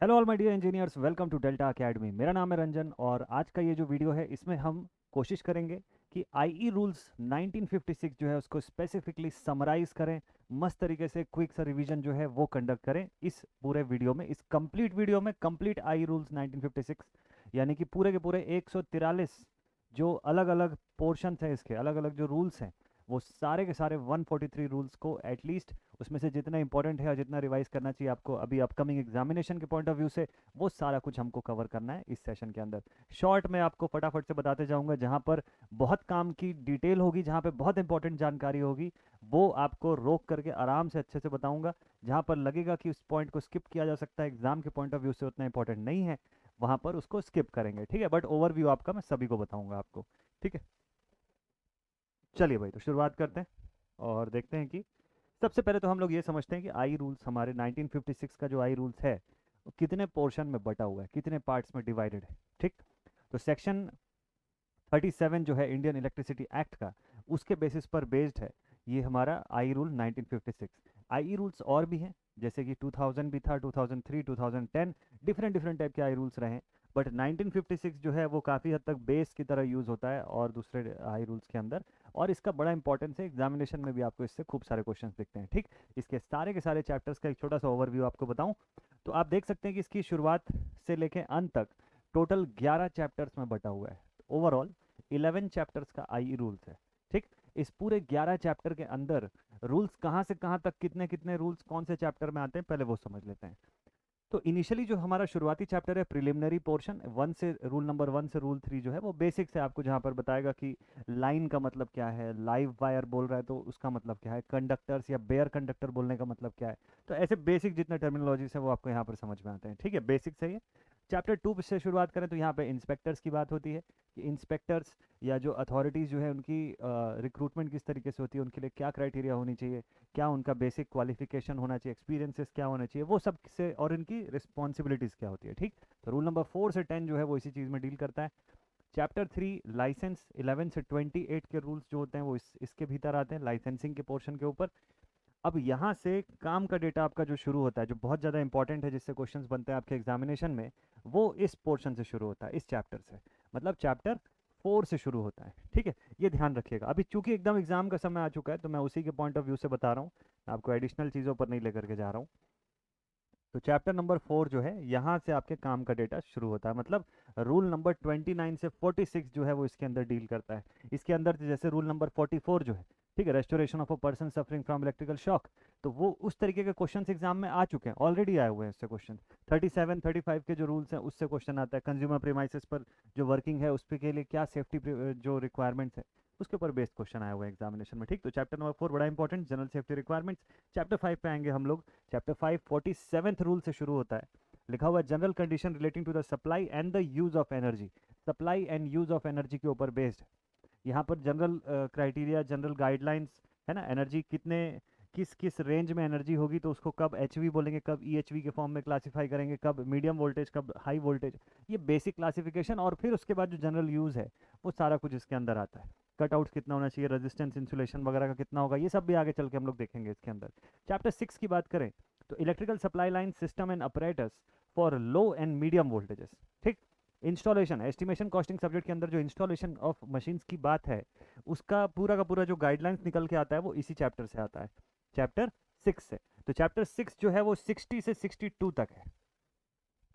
Hello all my dear engineers, welcome to Delta Academy. मेरा नाम है रंजन और आज का ये जो वीडियो है इसमें हम कोशिश करेंगे कि आईई रूल्स 1956 जो है उसको स्पेसिफिकली समराइज करें। मस्त तरीके से क्विक सा रिवीजन जो है वो कंडक्ट करें इस पूरे वीडियो में, इस कंप्लीट वीडियो में। कंप्लीट आई रूल्स 1956 यानी कि पूरे के पूरे 143 जो अलग अलग पोर्शंस हैं, इसके अलग अलग जो रूल्स हैं, वो सारे के सारे 143 रूल्स को एटलीस्ट उसमें से जितना इंपॉर्टेंट है और जितना रिवाइज करना चाहिए आपको अभी अपकमिंग एग्जामिनेशन के पॉइंट ऑफ व्यू से, वो सारा कुछ हमको कवर करना है इस सेशन के अंदर। शॉर्ट में आपको फटाफट से बताते जाऊंगा, जहां पर बहुत काम की डिटेल होगी, जहां पे बहुत इंपॉर्टेंट जानकारी होगी, वो आपको रोक करके आराम से अच्छे से बताऊंगा। जहां पर लगेगा कि उस पॉइंट को स्किप किया जा सकता है, एग्जाम के पॉइंट ऑफ व्यू से उतना इंपॉर्टेंट नहीं है, वहां पर उसको स्किप करेंगे, ठीक है। बट ओवरव्यू आपका मैं सभी को बताऊंगा आपको, ठीक है। चलिए भाई, तो शुरुआत करते हैं और देखते हैं कि सबसे पहले तो हम लोग ये समझते हैं कि आई रूल्स हमारे 1956 का जो आई रूल्स है वो कितने पोर्शन में बटा हुआ है, कितने पार्ट्स में डिवाइडेड है, ठीक। तो सेक्शन 37 जो है इंडियन इलेक्ट्रिसिटी एक्ट का, उसके बेसिस पर बेस्ड है ये हमारा आई रूल 1956। आई रूल्स और भी हैं, जैसे कि 2000 भी था, 2003, 2010, डिफरेंट डिफरेंट टाइप के आई रूल्स रहे हैं। बट 1956 जो है वो काफ़ी हद तक बेस की तरह यूज़ होता है और दूसरे आई रूल्स के अंदर, और इसका बड़ा इंपॉर्टेंस है। एग्जामिनेशन में भी आपको इससे खूब सारे क्वेश्चंस दिखते हैं, ठीक। इसके सारे के सारे चैप्टर्स का एक छोटा सा ओवरव्यू आपको बताऊं तो आप देख सकते हैं कि इसकी शुरुआत से लेके अंत तक टोटल 11 चैप्टर्स में बटा हुआ है। ओवरऑल 11 चैप्टर्स का आई रूल्स है, ठीक। इस पूरे 11 चैप्टर के अंदर रूल्स कहाँ से कहाँ तक, कितने कितने रूल्स कौन से चैप्टर में आते हैं, पहले वो समझ लेते हैं। तो इनिशियली जो हमारा शुरुआती चैप्टर है, प्रिलिमिनरी पोर्शन, वन से रूल नंबर 1 से रूल 3 जो है वो बेसिक से आपको जहाँ पर बताएगा कि लाइन का मतलब क्या है, लाइव वायर बोल रहा है तो उसका मतलब क्या है, कंडक्टर्स या बेयर कंडक्टर बोलने का मतलब क्या है। तो ऐसे बेसिक जितने टर्मिनोलॉजीज है वो आपको यहाँ पर समझ में आते हैं, ठीक है। बेसिक से ही चैप्टर 2 से शुरुआत करें तो यहाँ पे इंस्पेक्टर्स की बात होती है कि इंस्पेक्टर्स या जो अथॉरिटीज़ जो है उनकी रिक्रूटमेंट किस तरीके से होती है, उनके लिए क्या क्राइटेरिया होनी चाहिए, क्या उनका बेसिक क्वालिफिकेशन होना चाहिए, एक्सपीरियंसेस क्या होना चाहिए, वो सब से, और इनकी रिस्पॉन्सिबिलिटीज़ क्या होती है, ठीक। तो रूल नंबर 4 से 10 जो है वो इसी चीज़ में डील करता है। चैप्टर 3 लाइसेंस, 11 से 28 के रूल्स जो होते हैं वो इसके भीतर आते हैं, लाइसेंसिंग के पोर्शन के ऊपर। अब यहाँ से काम का डेटा आपका जो शुरू होता है, जो बहुत ज़्यादा इंपॉर्टेंट है, जिससे क्वेश्चंस बनते हैं आपके एग्जामिनेशन में, वो इस पोर्शन से शुरू होता है, इस चैप्टर से। मतलब चैप्टर 4 से शुरू होता है, ठीक है। ये ध्यान रखिएगा। अभी चूंकि एकदम एग्जाम का समय आ चुका है तो मैं उसी के पॉइंट ऑफ व्यू से बता रहा हूँ, आपको एडिशनल चीज़ों पर नहीं लेकर के जा रहा हूँ। तो चैप्टर नंबर 4 जो है यहाँ से आपके काम का डेटा शुरू होता है। मतलब रूल नंबर 29 से 46 जो है वो इसके अंदर डील करता है। इसके अंदर जैसे रूल नंबर 44 जो है, ठीक है, restoration of a person suffering from electrical shock, तो वो उस तरीके के क्वेश्चन एग्जाम में आ चुके हैं, ऑलरेडी आए हुए हैं इससे क्वेश्चन। 37 35 के जो रूल्स हैं उससे क्वेश्चन आता है। कंज्यूमर प्रीमाइसेस पर जो वर्किंग है उस पे के लिए क्या सेफ्टी जो रिक्वायरमेंट्स है, उसके ऊपर बेस्ड क्वेश्चन आया हुआ है एग्जामिनेशन में, ठीक। तो चैप्टर नंबर 4 बड़ा important, general safety requirements. Chapter 5 पे आएंगे हम लोग। चैप्टर 5 47th रूल से शुरू होता है, लिखा हुआ है general condition relating to the supply and the use of energy. Supply and use of energy के ऊपर बेस्ड है। यहाँ पर जनरल क्राइटेरिया, जनरल गाइडलाइंस है ना, एनर्जी कितने, किस किस रेंज में एनर्जी होगी तो उसको कब एच वी बोलेंगे, कब ई एच वी के फॉर्म में क्लासीफाई करेंगे, कब मीडियम वोल्टेज, कब हाई वोल्टेज, ये बेसिक क्लासिफिकेशन। और फिर उसके बाद जो जनरल यूज़ है वो सारा कुछ इसके अंदर आता है। कट आउट कितना होना चाहिए, रेजिस्टेंस इंसुलेशन वगैरह का कितना होगा, ये सब भी आगे चल के हम लोग देखेंगे इसके अंदर। चैप्टर 6 की बात करें तो electrical supply line system and apparatus for low and medium voltages, ठीक। इंस्टॉलेशन, एस्टिमेशन कॉस्टिंग सब्जेक्ट के अंदर जो इंस्टॉलेशन ऑफ मशीन्स की बात है, उसका पूरा का पूरा जो गाइडलाइंस निकल के आता है वो इसी चैप्टर से आता है, चैप्टर 6 से। तो चैप्टर 6 जो है वो 60 से 62 तक है।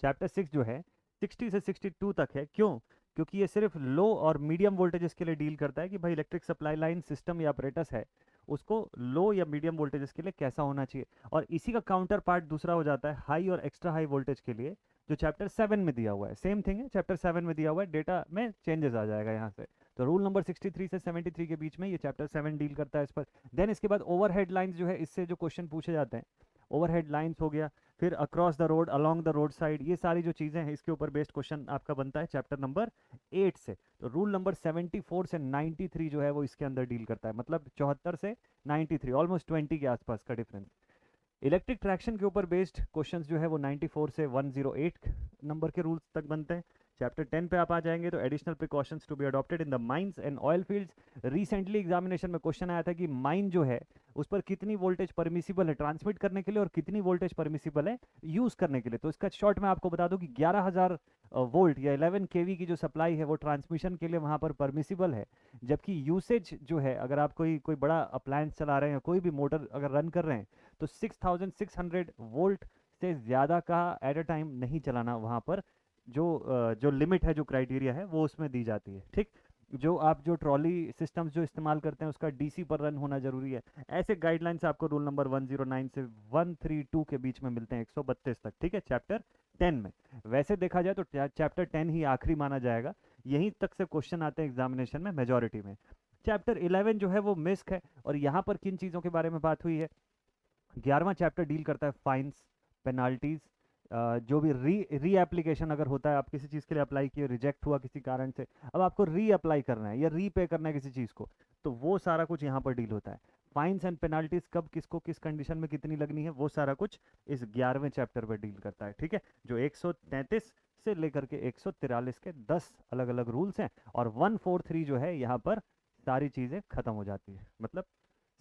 चैप्टर 6 जो है 60 से 62 तक है। क्यों? क्योंकि ये सिर्फ लो और मीडियम वोल्टेजेस के लिए डील करता है कि भाई इलेक्ट्रिक सप्लाई लाइन सिस्टम या अपरेटस है, उसको लो या मीडियम वोल्टेजेस के लिए कैसा होना चाहिए। और इसी का काउंटर पार्ट दूसरा हो जाता है हाई और एक्स्ट्रा हाई वोल्टेज के लिए, जो चैप्टर 7 में दिया हुआ है। सेम थिंग है, चैप्टर 7 में दिया हुआ है, डेटा में चेंजेस आ जाएगा यहाँ से। तो रूल नंबर 63 से 73 के बीच में ये चैप्टर 7 डील करता है इस पर। देन इसके बाद ओवर हेडलाइंस जो है, इससे जो क्वेश्चन पूछे जाते हैं, ओवर हेडलाइंस हो गया, फिर across the road, along the road side, ये सारी जो चीज़ें हैं इसके ऊपर बेस्ड क्वेश्चन आपका बनता है चैप्टर नंबर 8 से। तो रूल नंबर 74 से 93 जो है वो इसके अंदर डील करता है। मतलब 74 से 93, ऑलमोस्ट 20 के आसपास का डिफरेंस। इलेक्ट्रिक ट्रैक्शन के ऊपर बेस्ड क्वेश्चंस जो है वो 94 से 108 नंबर के रूल्स तक बनते हैं। चैप्टर 10 पे आप आ जाएंगे तो additional precautions to be adopted in the mines and oil fields. Recently examination में क्वेश्चन आया था कि माइन जो है उस पर कितनी वोल्टेज परमिसिबल है ट्रांसमिट करने के लिए और कितनी वोल्टेज परमिसिबल है यूज करने के लिए। तो इसका शॉर्ट में आपको बता दूं कि 11,000 वोल्ट या 11 केवी की जो सप्लाई है वो ट्रांसमिशन के लिए वहां पर परमिसिबल है, जबकि यूसेज जो है अगर आप कोई कोई बड़ा अप्लायंस चला रहे हैं, कोई भी मोटर अगर रन कर रहे हैं, तो 6,600 वोल्ट से ज़्यादा का एट अ टाइम नहीं चलाना वहाँ पर जो लिमिट है, जो क्राइटेरिया है वो उसमें दी जाती है। ठीक, जो ट्रॉली सिस्टम्स जो इस्तेमाल करते हैं उसका डीसी पर रन होना जरूरी है। ऐसे गाइडलाइंस आपको रूल नंबर 109 से 132 के बीच में मिलते हैं, 132 तक। ठीक है, चैप्टर 10 में। वैसे देखा जाए तो चैप्टर 10 ही आखिरी माना जाएगा, यहीं तक से क्वेश्चन आते हैं एग्जामिनेशन में मेजोरिटी में। चैप्टर 11 जो है वो मिस्क है, और यहाँ पर किन चीज़ों के बारे में बात हुई है। 11वां चैप्टर डील करता है फाइन्स, पेनाल्टीज, जो भी री एप्लीकेशन अगर होता है, आप किसी चीज़ के लिए अप्लाई किए, रिजेक्ट हुआ किसी कारण से, अब आपको री अप्लाई करना है या रीपे करना है किसी चीज़ को, तो वो सारा कुछ यहाँ पर डील होता है। फाइन्स एंड पेनाल्टीज कब किसको किस कंडीशन में कितनी लगनी है, वो सारा कुछ इस 11वें चैप्टर पर डील करता है। ठीक है, जो 133 से लेकर के 143 के 10 अलग अलग रूल्स हैं, और 143 जो है यहाँ पर सारी चीज़ें खत्म हो जाती है। मतलब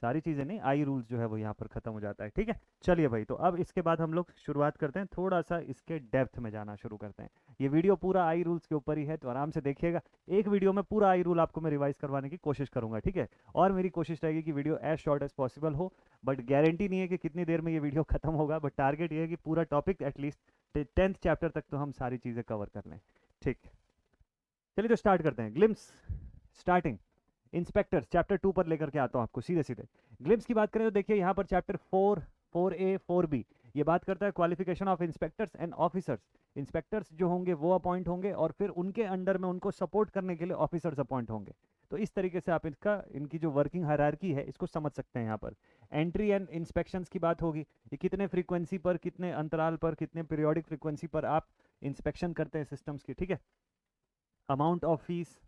सारी चीज़ें नहीं, आई रूल्स जो है वो यहाँ पर ख़त्म हो जाता है। ठीक है, चलिए भाई, तो अब इसके बाद हम लोग शुरुआत करते हैं, थोड़ा सा इसके डेप्थ में जाना शुरू करते हैं। ये वीडियो पूरा आई रूल्स के ऊपर ही है, तो आराम से देखिएगा। एक वीडियो में पूरा आई रूल आपको मैं रिवाइज करवाने की कोशिश करूंगा। ठीक है, और मेरी कोशिश रहेगी कि video as short as possible हो, बट गारंटी नहीं है कि कितनी देर में ये वीडियो खत्म होगा, बट टारगेट ये है कि पूरा टॉपिक एटलीस्ट 10th चैप्टर तक तो हम सारी चीज़ें कवर कर लें। ठीक, चलिए तो स्टार्ट करते हैं। ग्लिम्स स्टार्टिंग इंस्पेक्टर्स चैप्टर 2 पर लेकर के आता हूं आपको सीधे सीधे। ग्लिम्स की बात करें तो देखिए यहाँ पर चैप्टर 4A 4B ये बात करता है qualification of inspectors and officers. Inspectors जो होंगे वो अपॉइंट होंगे, और फिर उनके अंडर में उनको सपोर्ट करने के लिए ऑफिसर्स अपॉइंट होंगे। तो इस तरीके से आप इनकी जो वर्किंग हायरार्की है इसको समझ सकते हैं। यहाँ पर एंट्री एंड इंस्पेक्शंस की बात होगी, ये कितने फ्रीक्वेंसी पर, कितने अंतराल पर, कितने पीरियोडिक फ्रीक्वेंसी पर आप इंस्पेक्शन करते हैं सिस्टम्स की। ठीक है, amount of fees,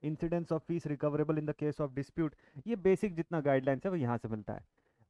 incidence of fees recoverable in the case of dispute, ये बेसिक जितना गाइडलाइंस है वो यहाँ से मिलता है।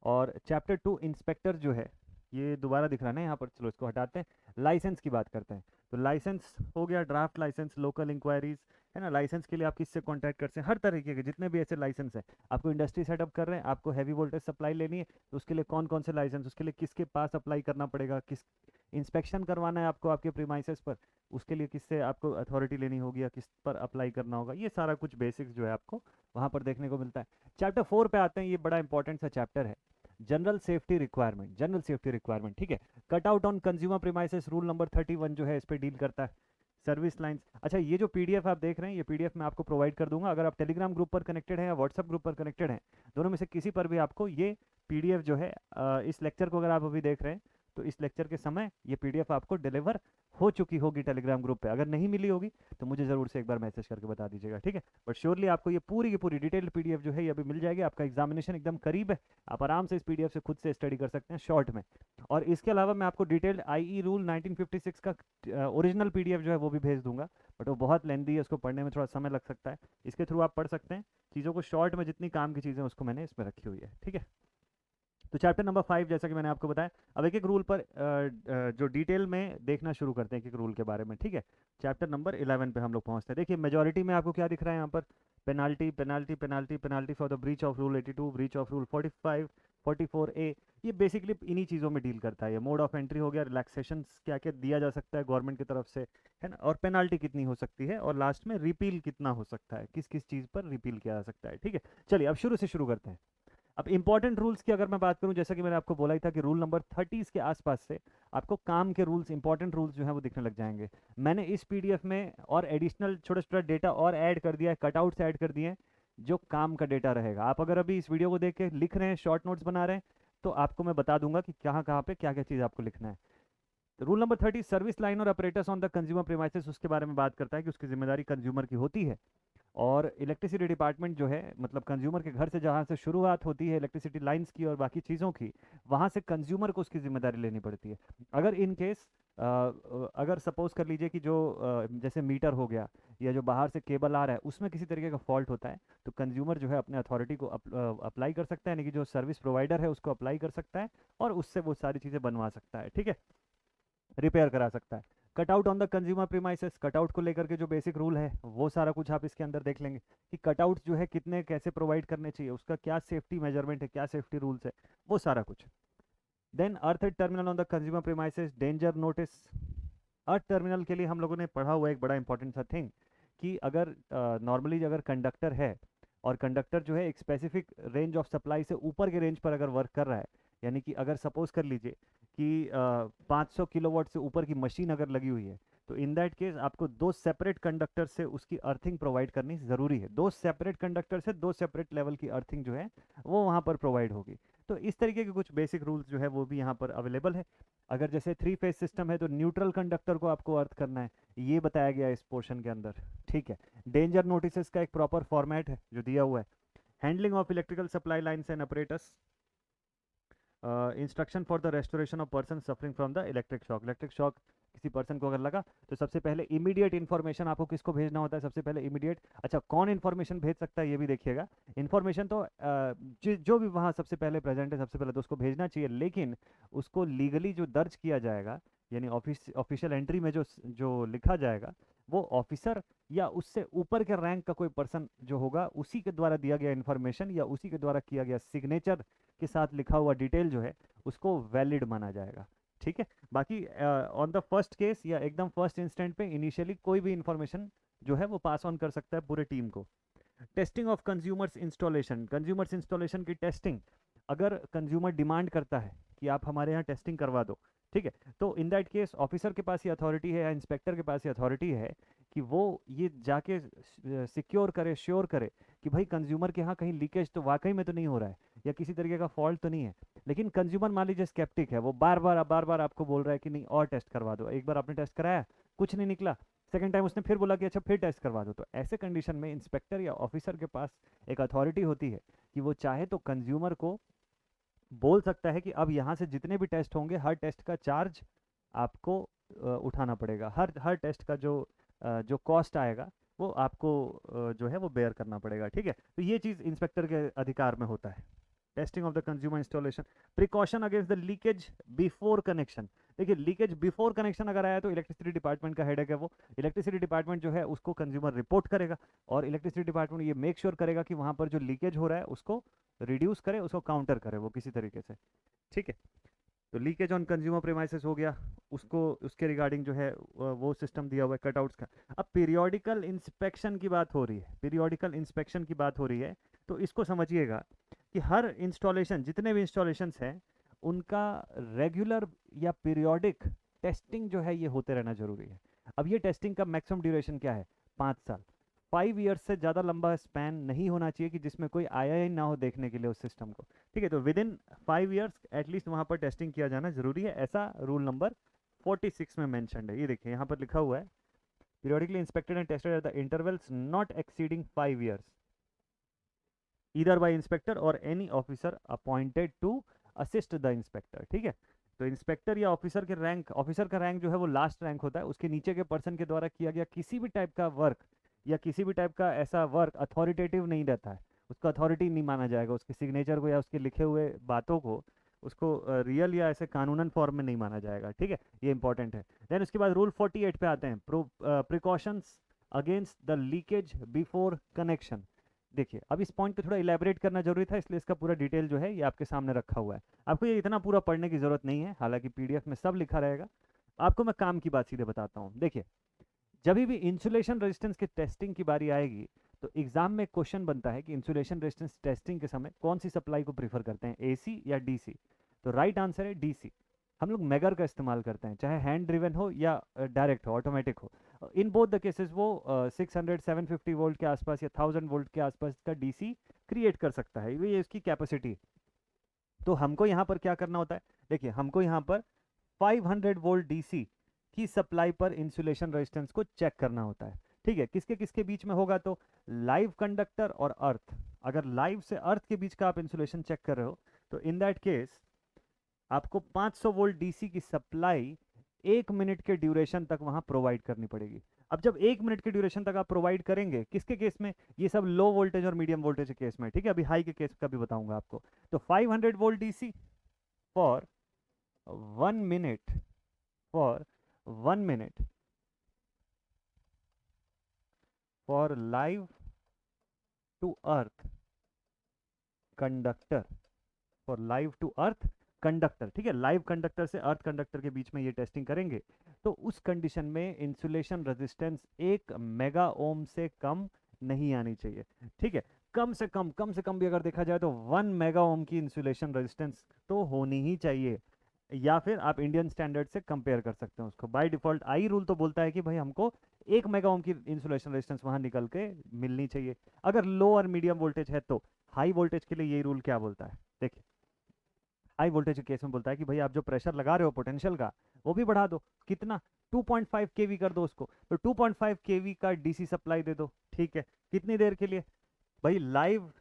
और चैप्टर 2 इंस्पेक्टर जो है, ये दोबारा दिख रहा है ना यहाँ पर, चलो इसको हटाते हैं। लाइसेंस की बात करते हैं, तो लाइसेंस हो गया, ड्राफ्ट लाइसेंस, लोकल इंक्वायरीज, है ना। लाइसेंस के लिए आप किससे कॉन्टैक्ट करते हैं, हर तरीके के जितने भी ऐसे लाइसेंस हैं। आपको इंडस्ट्री सेटअप कर रहे हैं, आपको हैवी वोल्टेज सप्लाई लेनी है, तो उसके लिए कौन कौन से लाइसेंस, उसके लिए किसके पास अप्लाई करना पड़ेगा, किस इंस्पेक्शन करवाना है आपको आपके प्रीमाइसेस पर, उसके लिए किससे आपको अथॉरिटी लेनी होगी या किस पर अप्लाई करना होगा, ये सारा कुछ बेसिक्स जो है आपको वहाँ पर देखने को मिलता है। चैप्टर 4 पे आते हैं, ये बड़ा इंपॉर्टेंट सा चैप्टर है, general safety requirement. General safety requirement, ठीक है, cut out on consumer premises rule number 31 जो है इस पर डील करता है। सर्विस लाइंस, अच्छा ये जो पीडीएफ आप देख रहे हैं, ये पीडीएफ मैं आपको प्रोवाइड कर दूंगा। अगर आप टेलीग्राम ग्रुप पर कनेक्टेड हैं या व्हाट्सएप ग्रुप पर कनेक्टेड हैं, दोनों में से किसी पर भी आपको ये पीडीएफ जो है, इस लेक्चर को अगर आप अभी देख रहे हैं तो इस लेक्चर के समय ये पीडीएफ आपको डिलीवर हो चुकी होगी टेलीग्राम ग्रुप पे। अगर नहीं मिली होगी तो मुझे ज़रूर से एक बार मैसेज करके बता दीजिएगा। ठीक है, बट श्योरली आपको ये पूरी की पूरी डिटेल्ड पीडीएफ जो है ये अभी मिल जाएगी। आपका एग्जामिनेशन एकदम करीब है, आप आराम से इस पीडीएफ से खुद से स्टडी कर सकते हैं शॉर्ट में। और इसके अलावा मैं आपको डिटेल्ड आईई रूल 1956 का ओरिजिनल पीडीएफ जो है वो भी भेज दूंगा, बट वो बहुत लेंदी है, उसको पढ़ने में थोड़ा समय लग सकता है। इसके थ्रू आप पढ़ सकते हैं चीज़ों को शॉर्ट में, जितनी काम की चीज़ें उसको मैंने इसमें रखी हुई है। ठीक है, तो चैप्टर नंबर 5 जैसा कि मैंने आपको बताया, अब एक एक रूल पर जो डिटेल में देखना शुरू करते हैं एक एक रूल के बारे में। ठीक है, चैप्टर नंबर 11 पे हम लोग पहुंचते हैं। देखिए मेजॉरिटी में आपको क्या दिख रहा है यहाँ पर, penalty penalty penalty penalty for the breach of rule 82, breach of rule 45, 44A, ये बेसिकली इन्हीं चीज़ों में डील करता है। ये मोड ऑफ एंट्री हो गया, रिलैक्सेशन क्या क्या दिया जा सकता है गवर्नमेंट की तरफ से, है ना, और पेनाल्टी कितनी हो सकती है, और लास्ट में रिपील कितना हो सकता है, किस किस चीज़ पर रिपील किया जा सकता है। ठीक है, चलिए अब शुरू से शुरू करते हैं। अब इंपॉर्टेंट रूल्स की अगर मैं बात करूं, जैसा कि मैंने आपको बोला ही था कि रूल नंबर 30 के आसपास से आपको काम के रूल्स, इंपॉर्टेंट रूल्स जो है वो दिखने लग जाएंगे। मैंने इस पीडीएफ में और एडिशनल छोटा छोटा डेटा और ऐड कर दिया है, कटआउट्स ऐड कर दिए हैं, जो काम का डेटा रहेगा। आप अगर अभी इस वीडियो को देख के लिख रहे हैं, शॉर्ट नोट्स बना रहे हैं, तो आपको मैं बता दूंगा कि कहाँ कहाँ पे क्या क्या चीज़ आपको लिखना है। रूल नंबर 30 सर्विस लाइन और operators on the consumer premises, उसके बारे में बात करता है कि उसकी जिम्मेदारी कंज्यूमर की होती है। और इलेक्ट्रिसिटी डिपार्टमेंट जो है, मतलब कंज्यूमर के घर से जहाँ से शुरुआत होती है इलेक्ट्रिसिटी लाइंस की और बाकी चीज़ों की, वहाँ से कंज्यूमर को उसकी जिम्मेदारी लेनी पड़ती है। अगर इन केस अगर सपोज कर लीजिए कि जो जैसे मीटर हो गया या जो बाहर से केबल आ रहा है उसमें किसी तरीके का फॉल्ट होता है, तो कंज्यूमर जो है अपने अथॉरिटी को अप्लाई कर सकता है, यानी कि जो सर्विस प्रोवाइडर है उसको अप्लाई कर सकता है और उससे वो सारी चीज़ें बनवा सकता है। ठीक है, रिपेयर करा सकता है। Cutout on the consumer premises, cutout को लेकर के जो बेसिक रूल है वो सारा कुछ आप इसके अंदर देख लेंगे कि कटआउट जो है कितने कैसे प्रोवाइड करने चाहिए, उसका क्या सेफ्टी मेजरमेंट है, क्या सेफ्टी रूल्स है, वो सारा कुछ। Then earth terminal on the consumer premises, danger notice. Earth terminal के लिए हम लोगों ने पढ़ा हुआ एक बड़ा इंपॉर्टेंट सा थिंग कि अगर नॉर्मली अगर कंडक्टर है और कंडक्टर जो है एक स्पेसिफिक रेंज ऑफ सप्लाई से ऊपर के रेंज पर अगर वर्क कर रहा है, यानी कि अगर सपोज कर लीजिए कि 500 किलोवाट से ऊपर की मशीन अगर लगी हुई है, तो इन दैट केस आपको दो सेपरेट कंडक्टर से उसकी अर्थिंग प्रोवाइड करनी ज़रूरी है। दो सेपरेट कंडक्टर से दो सेपरेट लेवल की अर्थिंग जो है वो वहाँ पर प्रोवाइड होगी। तो इस तरीके के कुछ बेसिक रूल्स जो है वो भी यहाँ पर अवेलेबल है। अगर जैसे 3 फेज सिस्टम है तो न्यूट्रल कंडक्टर को आपको अर्थ करना है, ये बताया गया है इस पोर्शन के अंदर, ठीक है। डेंजर नोटिस का एक प्रॉपर फॉर्मेट है जो दिया हुआ है। Handling of electrical supply lines and operators, instruction for the restoration of person suffering from the electric shock. Electric shock किसी पर्सन को अगर लगा तो सबसे पहले इमीडिएट इन्फॉर्मेशन आपको किसको भेजना होता है, सबसे पहले इमीडिएट। अच्छा, कौन इन्फॉर्मेशन भेज सकता है ये भी देखिएगा। इन्फॉर्मेशन तो जो भी वहाँ सबसे पहले प्रेजेंट है सबसे पहले तो उसको भेजना चाहिए, लेकिन उसको लीगली जो दर्ज किया जाएगा, यानी ऑफिशियल एंट्री में जो लिखा जाएगा, वो ऑफिसर या उससे ऊपर के रैंक का कोई पर्सन जो होगा उसी के द्वारा दिया गया इन्फॉर्मेशन या उसी के द्वारा किया गया सिग्नेचर के साथ लिखा हुआ डिटेल जो है उसको वैलिड माना जाएगा, ठीक है। बाकी ऑन द फर्स्ट केस या एकदम फर्स्ट इंस्टेंट पे इनिशियली कोई भी इंफॉर्मेशन जो है वो पास ऑन कर सकता है पूरे टीम को। Testing of consumers installation, consumers installation की टेस्टिंग अगर कंज्यूमर डिमांड करता है कि आप हमारे यहाँ टेस्टिंग करवा दो, ठीक है, तो इन दैट केस ऑफिसर के पास ये अथॉरिटी है या इंस्पेक्टर के पास ये अथॉरिटी है कि वो ये जाके सिक्योर करे, श्योर करे कि भाई कंज्यूमर के यहाँ कहीं लीकेज तो वाकई में तो नहीं हो रहा है या किसी तरीके का फॉल्ट तो नहीं है। लेकिन कंज्यूमर मान लीजिए स्केप्टिक है, वो बार बार आपको बोल रहा है कि नहीं और टेस्ट करवा दो। एक बार आपने टेस्ट कराया, कुछ नहीं निकला, सेकंड टाइम उसने फिर बोला कि अच्छा फिर टेस्ट करवा दो। तो ऐसे कंडीशन में इंस्पेक्टर या ऑफिसर के पास एक अथॉरिटी होती है कि वो चाहे तो कंज्यूमर को बोल सकता है कि अब यहाँ से जितने भी टेस्ट होंगे हर टेस्ट का चार्ज आपको उठाना पड़ेगा, हर टेस्ट का जो कॉस्ट आएगा वो आपको जो है वो बेयर करना पड़ेगा, ठीक है। तो ये चीज़ इंस्पेक्टर के अधिकार में होता है। Testing of the consumer installation, precaution against the leakage before connection. देखिए लीकेज बिफोर कनेक्शन अगर आया तो इलेक्ट्रिसिटी डिपार्टमेंट का हेडेक है वो। इलेक्ट्रिसिटी डिपार्टमेंट जो है उसको कंज्यूमर रिपोर्ट करेगा और इलेक्ट्रिसिटी डिपार्टमेंट ये मेक श्योर करेगा कि वहाँ पर जो लीकेज हो रहा है उसको रिड्यूस करे, उसको काउंटर करे वो किसी तरीके से, ठीक है। तो लीकेज ऑन कंज्यूमर प्रीमाइसेस हो गया, उसको उसके रिगार्डिंग जो है वो सिस्टम दिया हुआ है कटआउट्स का। अब पीरियोडिकल इंस्पेक्शन की बात हो रही है, पीरियोडिकल इंस्पेक्शन की बात हो रही है, तो इसको समझिएगा कि हर इंस्टॉलेशन, जितने भी इंस्टॉलेशंस हैं उनका रेगुलर या पीरियोडिक टेस्टिंग जो है ये होते रहना जरूरी है। अब ये टेस्टिंग का मैक्सिमम ड्यूरेशन क्या है, 5 साल। 5 ईयर्स से ज़्यादा लंबा स्पैन नहीं होना चाहिए कि जिसमें कोई आया ही ना हो देखने के लिए उस सिस्टम को, ठीक है। तो विद इन 5 ईयर्स एटलीस्ट वहाँ पर टेस्टिंग किया जाना जरूरी है, ऐसा रूल नंबर 46 में मैंशनड है। ये देखिए यहाँ पर लिखा हुआ है, periodically inspected and tested at the intervals not exceeding 5 years either by inspector or any officer appointed to assist the inspector, ठीक है। तो इंस्पेक्टर या ऑफिसर के रैंक, ऑफिसर का रैंक जो है वो लास्ट रैंक होता है, उसके नीचे के पर्सन के द्वारा किया गया किसी भी टाइप का वर्क या किसी भी टाइप का ऐसा वर्क अथॉरिटेटिव नहीं रहता है, उसका अथॉरिटी नहीं माना जाएगा, उसके सिग्नेचर को या उसके लिखे हुए बातों को उसको रियल या ऐसे कानूनन फॉर्म में नहीं माना जाएगा, ठीक है। ये इंपॉर्टेंट है। देन उसके बाद रूल 48 पे आते हैं, precautions against the leakage before connection. देखिए अब इस पॉइंट पे थोड़ा इलेबरेट करना जरूरी था, इसलिए इसका पूरा डिटेल जो है ये आपके सामने रखा हुआ है। आपको ये इतना पूरा पढ़ने की जरूरत नहीं है, हालांकि पीडीएफ में सब लिखा रहेगा। आपको मैं काम की बात सीधे बताता हूँ। देखिए जब भी इंसुलेशन रेजिस्टेंस की टेस्टिंग की बारी आएगी तो एग्जाम में क्वेश्चन बनता है कि इंसुलेशन रेजिस्टेंस टेस्टिंग के समय कौन सी सप्लाई को प्रीफर करते हैं, एसी या डीसी। तो राइट आंसर है डीसी। हम लोग मेगर का इस्तेमाल करते हैं, चाहे हैंड ड्रिवन हो या डायरेक्ट हो, ऑटोमेटिक हो। इन बोथ द केसेस वो 600 750 वोल्ट के आसपास या 1000 वोल्ट के आसपास का डीसी क्रिएट कर सकता है, ये इसकी कैपेसिटी। तो हमको यहाँ पर क्या करना होता है, देखिए हमको यहाँ पर 500 वोल्ट डीसी की सप्लाई पर इंसुलेशन रेजिस्टेंस को चेक करना होता है, ठीक है। किसके किसके बीच में होगा, तो लाइव कंडक्टर और अर्थ। अगर लाइव से अर्थ के बीच का आप इंसुलेशन चेक कर रहे हो तो इन दैट केस आपको 500 वोल्ट डीसी की सप्लाई 1 मिनट के ड्यूरेशन तक वहां प्रोवाइड करनी पड़ेगी। अब जब 1 मिनट के ड्यूरेशन तक आप प्रोवाइड करेंगे, किसके केस में, ये सब लो वोल्टेज और मीडियम वोल्टेज के केस में, ठीक है। अभी हाई के केस का भी बताऊंगा आपको। तो 500 volt DC for 1 minute for 1 minute for live to earth conductor, for live to earth conductor, ठीक है, लाइव कंडक्टर से अर्थ कंडक्टर के बीच में ये टेस्टिंग करेंगे, तो उस कंडीशन में इंसुलेशन रेजिस्टेंस 1 मेगा ओम से कम नहीं आनी चाहिए, ठीक है। कम से कम भी अगर देखा जाए तो 1 मेगा ओम की इंसुलेशन रेजिस्टेंस तो होनी ही चाहिए, या फिर आप इंडियन स्टैंडर्ड से कंपेयर कर सकते हैं उसको। बाय डिफॉल्ट आई रूल तो बोलता है कि भाई हमको 1 मेगा ओम की इंसुलेशन रेजिस्टेंस वहां निकल के मिलनी चाहिए। अगर लो और मीडियम वोल्टेज है तो हाई वोल्टेज के लिए ये रूल क्या बोलता है, देखिए हाई वोल्टेज के केस में बोलता है कि भाई आप जो प्रेशर लगा रहे हो पोटेंशियल का वो भी बढ़ा दो, कितना 2.5 केवी कर दो उसको, तो 2.5 केवी का डीसी सप्लाई दे दो, ठीक है। कितनी देर के लिए, भाई लाइव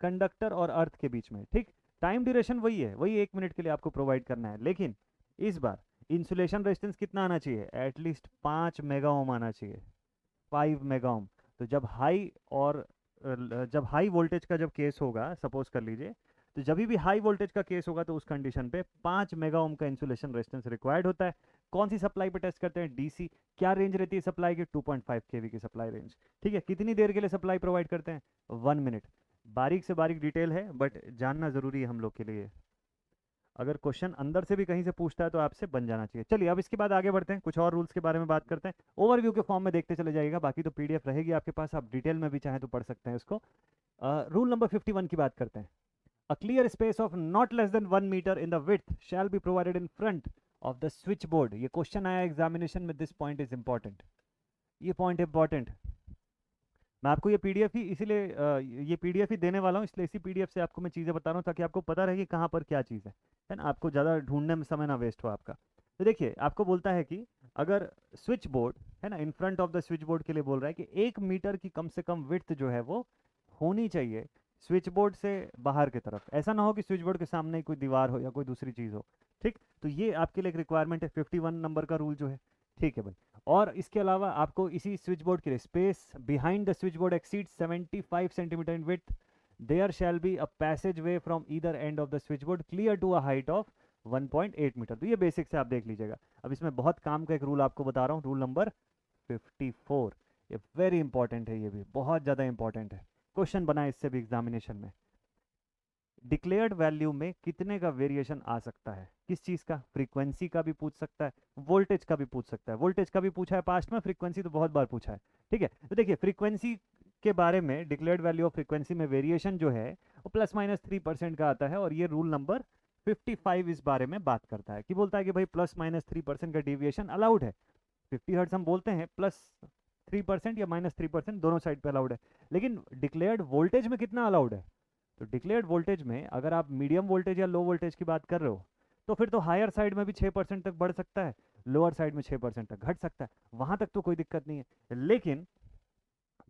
कंडक्टर और अर्थ के बीच में, ठीक। टाइम ड्यूरेशन वही है, वही 1 मिनट के लिए आपको प्रोवाइड करना है, लेकिन इस बार इंसुलेशन रेजिस्टेंस कितना आना चाहिए, एटलीस्ट 5 मेगा ओम आना चाहिए, 5 मेगा ओम। तो जब हाई और जब हाई वोल्टेज का जब केस होगा, सपोज कर लीजिए, तो जब भी हाई वोल्टेज का केस होगा तो उस कंडीशन पे 5 मेगा ओम का इंसुलेशन रेजिस्टेंस रिक्वायर्ड होता है। कौन सी सप्लाई पे टेस्ट करते हैं, डीसी। क्या रेंज रहती है सप्लाई की, 2.5 केवी की सप्लाई रेंज, ठीक है। कितनी देर के लिए सप्लाई प्रोवाइड करते हैं, 1 मिनट। बारीक से बारीक डिटेल है बट जानना जरूरी है हम लोग के लिए, अगर क्वेश्चन अंदर से भी कहीं से पूछता है तो आपसे बन जाना चाहिए। चलिए अब इसके बाद आगे बढ़ते हैं, कुछ और रूल्स के बारे में बात करते हैं, ओवरव्यू के फॉर्म में देखते चले जाइएगा, बाकी तो पीडीएफ रहेगी आपके पास, आप डिटेल में भी चाहें तो पढ़ सकते हैं इसको। रूल नंबर 51 की बात करते हैं। A clear space of not less than 1 meter in the width shall be provided in front of the switchboard। ये क्वेश्चन आया एग्जामिनेशन में, दिस पॉइंट इज इंपॉर्टेंट, ये पॉइंट इंपॉर्टेंट। मैं आपको ये पीडीएफ ही इसीलिए ये पीडीएफ ही देने वाला हूँ, इसलिए इसी पीडीएफ से आपको मैं चीज़ें बता रहा हूँ ताकि आपको पता रहे कि कहाँ पर क्या चीज़ है ना, आपको ज़्यादा ढूंढने में समय ना वेस्ट हो आपका। तो देखिए आपको बोलता है कि अगर स्विच बोर्ड है ना, in front of the switch board के लिए बोल रहा है कि 1 मीटर की कम से कम विड्थ जो है वो होनी चाहिए स्विच बोर्ड से बाहर की तरफ, ऐसा ना हो कि स्विच बोर्ड के सामने ही कोई दीवार हो या कोई दूसरी चीज़ हो, ठीक। तो ये आपके लिए एक रिक्वायरमेंट है 51 नंबर का रूल जो है, ठीक है भाई। और इसके अलावा आपको इसी स्विच बोर्ड के लिए space behind the switch board exceed 75 centimetre in width, there shall be a passage way from either end of the switch board clear to a height of 1.8 metre. तो ये बेसिक से आप देख लीजिएगा। अब इसमें बहुत काम का एक रूल आपको बता रहा हूँ, रूल नंबर 54, ये वेरी इंपॉर्टेंट है, ये भी बहुत ज़्यादा इंपॉर्टेंट है, क्वेश्चन बना है इससे भी एग्जामिनेशन में। डिक्लेयर्ड वैल्यू में कितने का वेरिएशन आ सकता है, किस चीज़ का, फ्रीक्वेंसी का भी पूछ सकता है, वोल्टेज का भी पूछ सकता है। वोल्टेज का भी पूछा है पास्ट में, फ्रीक्वेंसी तो बहुत बार पूछा है, ठीक है। तो देखिए फ्रीक्वेंसी के बारे में, डिक्लेयर्ड वैल्यू ऑफ फ्रीक्वेंसी में वेरिएशन जो है वो ±3% का आता है, और ये रूल नंबर 55 इस बारे में बात करता है कि बोलता है कि भाई ±3% का डिविएशन अलाउड है। 50 हर्ट्ज हम बोलते हैं, +3% या -3% दोनों साइड पे अलाउड है, लेकिन डिक्लेयर्ड वोल्टेज में कितना अलाउड है, तो डिक्लेयर्ड वोल्टेज में अगर आप मीडियम वोल्टेज या लो वोल्टेज की बात कर रहे हो तो फिर तो हायर साइड में भी 6% तक बढ़ सकता है, लोअर साइड में 6% तक घट सकता है, वहां तक तो कोई दिक्कत नहीं है। लेकिन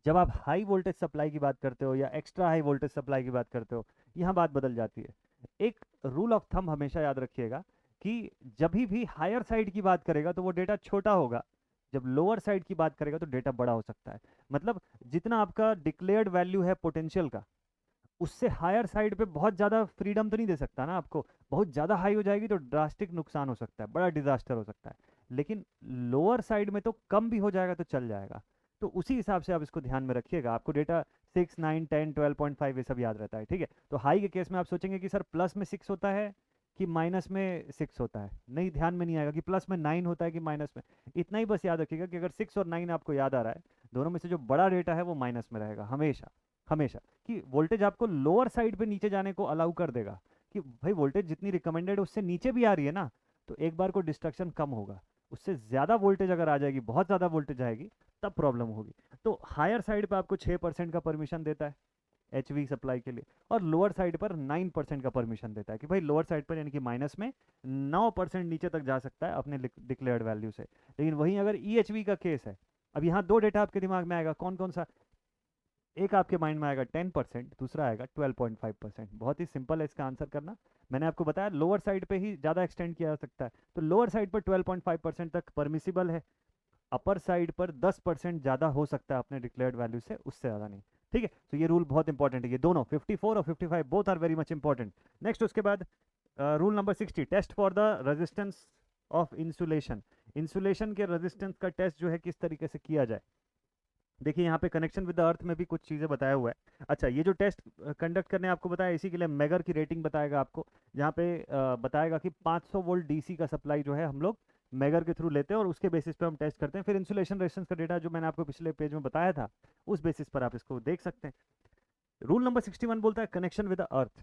जब आप हाई वोल्टेज सप्लाई की बात करते हो या एक्स्ट्रा हाई वोल्टेज सप्लाई की बात करते हो, यहाँ बात बदल जाती है। एक रूल ऑफ थंब हमेशा याद रखिएगा कि जब भी हायर साइड की बात करेगा तो वो डेटा छोटा होगा, जब लोअर साइड की बात करेगा तो डेटा बड़ा हो सकता है। मतलब जितना आपका डिक्लेयर्ड वैल्यू है पोटेंशियल का, उससे हायर साइड पे बहुत ज़्यादा फ्रीडम तो नहीं दे सकता ना आपको, बहुत ज़्यादा हाई हो जाएगी तो ड्रास्टिक नुकसान हो सकता है, बड़ा डिजास्टर हो सकता है। लेकिन लोअर साइड में तो कम भी हो जाएगा तो चल जाएगा, तो उसी हिसाब से आप इसको ध्यान में रखिएगा। आपको डेटा 6, 9, 10, 12.5 ये सब याद रहता है, ठीक है। तो हाई के केस में आप सोचेंगे कि सर प्लस में 6 होता है कि माइनस में 6 होता है, नहीं ध्यान में नहीं आएगा कि प्लस में 9 होता है कि माइनस में। इतना ही बस याद रखिएगा कि अगर 6 और 9 आपको याद आ रहा है, दोनों में से जो बड़ा डेटा है वो माइनस में रहेगा हमेशा, हमेशा। कि वोल्टेज आपको लोअर साइड पे नीचे जाने को अलाउ कर देगा कि भाई वोल्टेज जितनी रिकमेंडेड है उससे नीचे भी आ रही है ना, तो एक बार को डिस्ट्रक्शन कम होगा। उससे ज़्यादा वोल्टेज अगर आ जाएगी, बहुत ज़्यादा वोल्टेज आएगी, तब प्रॉब्लम होगी। तो हायर साइड पे आपको 6% का परमिशन देता है एचवी सप्लाई के लिए, और लोअर साइड पर 9% का परमिशन देता है कि भाई लोअर साइड पर यानी कि माइनस में 9% नीचे तक जा सकता है अपने डिक्लेयर्ड वैल्यू से। लेकिन वहीं अगर ईएचवी का केस है, अब यहाँ दो डेटा आपके दिमाग में आएगा, कौन कौन सा, एक आपके माइंड में आएगा 10%, दूसरा आएगा 12.5%। बहुत ही सिंपल है इसका आंसर करना, मैंने आपको बताया लोअर साइड पे ही ज़्यादा एक्सटेंड किया जा सकता है, तो लोअर साइड पर 12.5% तक परमिसिबल है, अपर साइड पर 10% ज़्यादा हो सकता है अपने डिक्लेयर्ड वैल्यू से, उससे ज़्यादा नहीं, ठीक है। तो ये रूल बहुत इंपॉर्टेंट है, ये दोनों 54 और 55 both are very much important. Next उसके बाद rule number 60, test for the resistance of insulation. Insulation के रेजिस्टेंस का टेस्ट जो है किस तरीके से किया जाए। देखिए यहाँ पे कनेक्शन विद द अर्थ में भी कुछ चीज़ें बताया हुआ है। अच्छा, ये जो टेस्ट कंडक्ट करने आपको बताया, इसी के लिए मेगर की रेटिंग बताएगा आपको, जहाँ पे बताएगा कि 500 वोल्ट डीसी का सप्लाई जो है हम लोग मेगर के थ्रू लेते हैं और उसके बेसिस पे हम टेस्ट करते हैं। फिर इंसुलेशन रेजिस्टेंस का डेटा जो मैंने आपको पिछले पेज में बताया था, उस बेसिस पर आप इसको देख सकते हैं। रूल नंबर 61 बोलता है connection with the earth,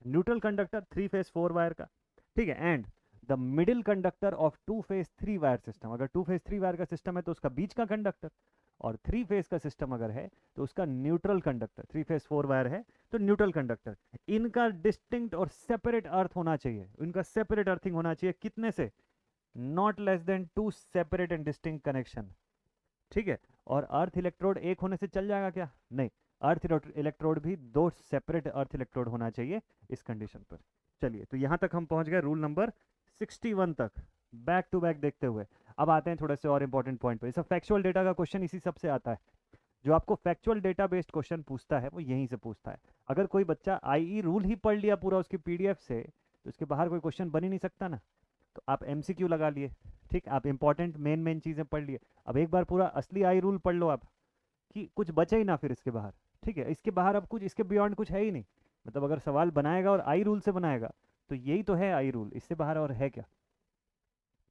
neutral conductor 3 phase 4 wire का, ठीक है, and the middle conductor of 2 phase 3 wire system. अगर 2 फेज 3 वायर का सिस्टम है तो उसका बीच का कंडक्टर, और 3 फेज का सिस्टम अगर है तो उसका न्यूट्रल कंडक्टर, 3 फेज 4 वायर है तो न्यूट्रल कंडक्टर, इनका डिस्टिंक्ट और सेपरेट अर्थ होना चाहिए, इनका सेपरेट अर्थिंग होना चाहिए, कितने से, not less then 2 separate and distinct connection, ठीक है। और अर्थ इलेक्ट्रोड एक होने से चल जाएगा क्या, नहीं, अर्थ इलेक्ट्रोड भी 2 सेपरेट अर्थ इलेक्ट्रोड होना चाहिए इस कंडीशन पर। चलिए, तो यहां तक हम पहुंच गए रूल नंबर 61 तक, बैक टू बैक देखते हुए। अब आते हैं थोड़े से और इंपॉर्टेंट पॉइंट पे। इस फैक्चुअल डेटा का क्वेश्चन इसी सबसे आता है, जो आपको फैक्चुअल डेटा बेस्ड क्वेश्चन पूछता है वो यहीं से पूछता है। अगर कोई बच्चा आईई रूल ही पढ़ लिया पूरा उसकी पीडीएफ से, तो उसके बाहर कोई क्वेश्चन बन ही नहीं सकता ना। तो आप एमसीक्यू लगा लिए, ठीक, आप इंपॉर्टेंट मेन चीज़ें पढ़ लिए, अब एक बार पूरा असली आई रूल पढ़ लो आप, कि कुछ बचे ही ना फिर इसके बाहर, ठीक है। इसके बाहर अब कुछ, इसके बियॉन्ड कुछ है ही नहीं। मतलब अगर सवाल बनाएगा और आई रूल से बनाएगा तो यही तो है आई रूल, इससे बाहर और है क्या।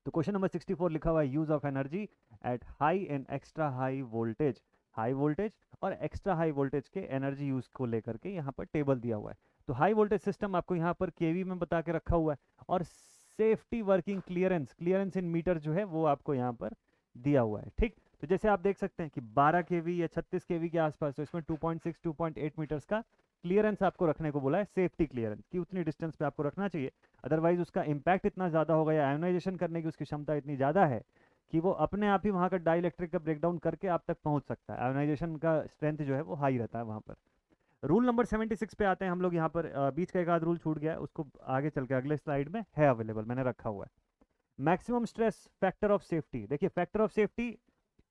तो क्वेश्चन नंबर 64 लिखा हुआ है use of energy at high and extra high voltage, high voltage और एक्स्ट्रा हाई वोल्टेज के एनर्जी यूज को लेकर के यहाँ पर टेबल दिया हुआ है। तो हाई वोल्टेज सिस्टम आपको यहाँ पर केवी में बता के रखा हुआ है, और safety working clearance, clearance in metre जो है वो आपको यहाँ पर दिया हुआ है, ठीक। तो जैसे आप देख सकते हैं कि 12 केवी या 36 केवी के आसपास, तो इसमें 2.6 2.8 मीटर्स का क्लियरेंस आपको रखने को बोला है, सेफ्टी क्लियरेंस की उतनी डिस्टेंस पे आपको रखना चाहिए। अदरवाइज उसका इम्पैक्ट इतना ज़्यादा होगा या आयोनाइजेशन करने की उसकी क्षमता इतनी ज़्यादा है कि वो अपने आप ही वहाँ का डाइलेक्ट्रिक का ब्रेकडाउन करके आप तक पहुँच सकता है। आयोनाइजेशन का स्ट्रेंथ जो है वो हाई रहता है वहाँ पर। रूल नंबर 76 पे आते हैं हम लोग। यहाँ पर बीच का एक आध रूल छूट गया है, उसको आगे चल के अगले स्लाइड में है अवेलेबल, मैंने रखा हुआ है। Maximum stress factor of safety, देखिए फैक्टर ऑफ सेफ्टी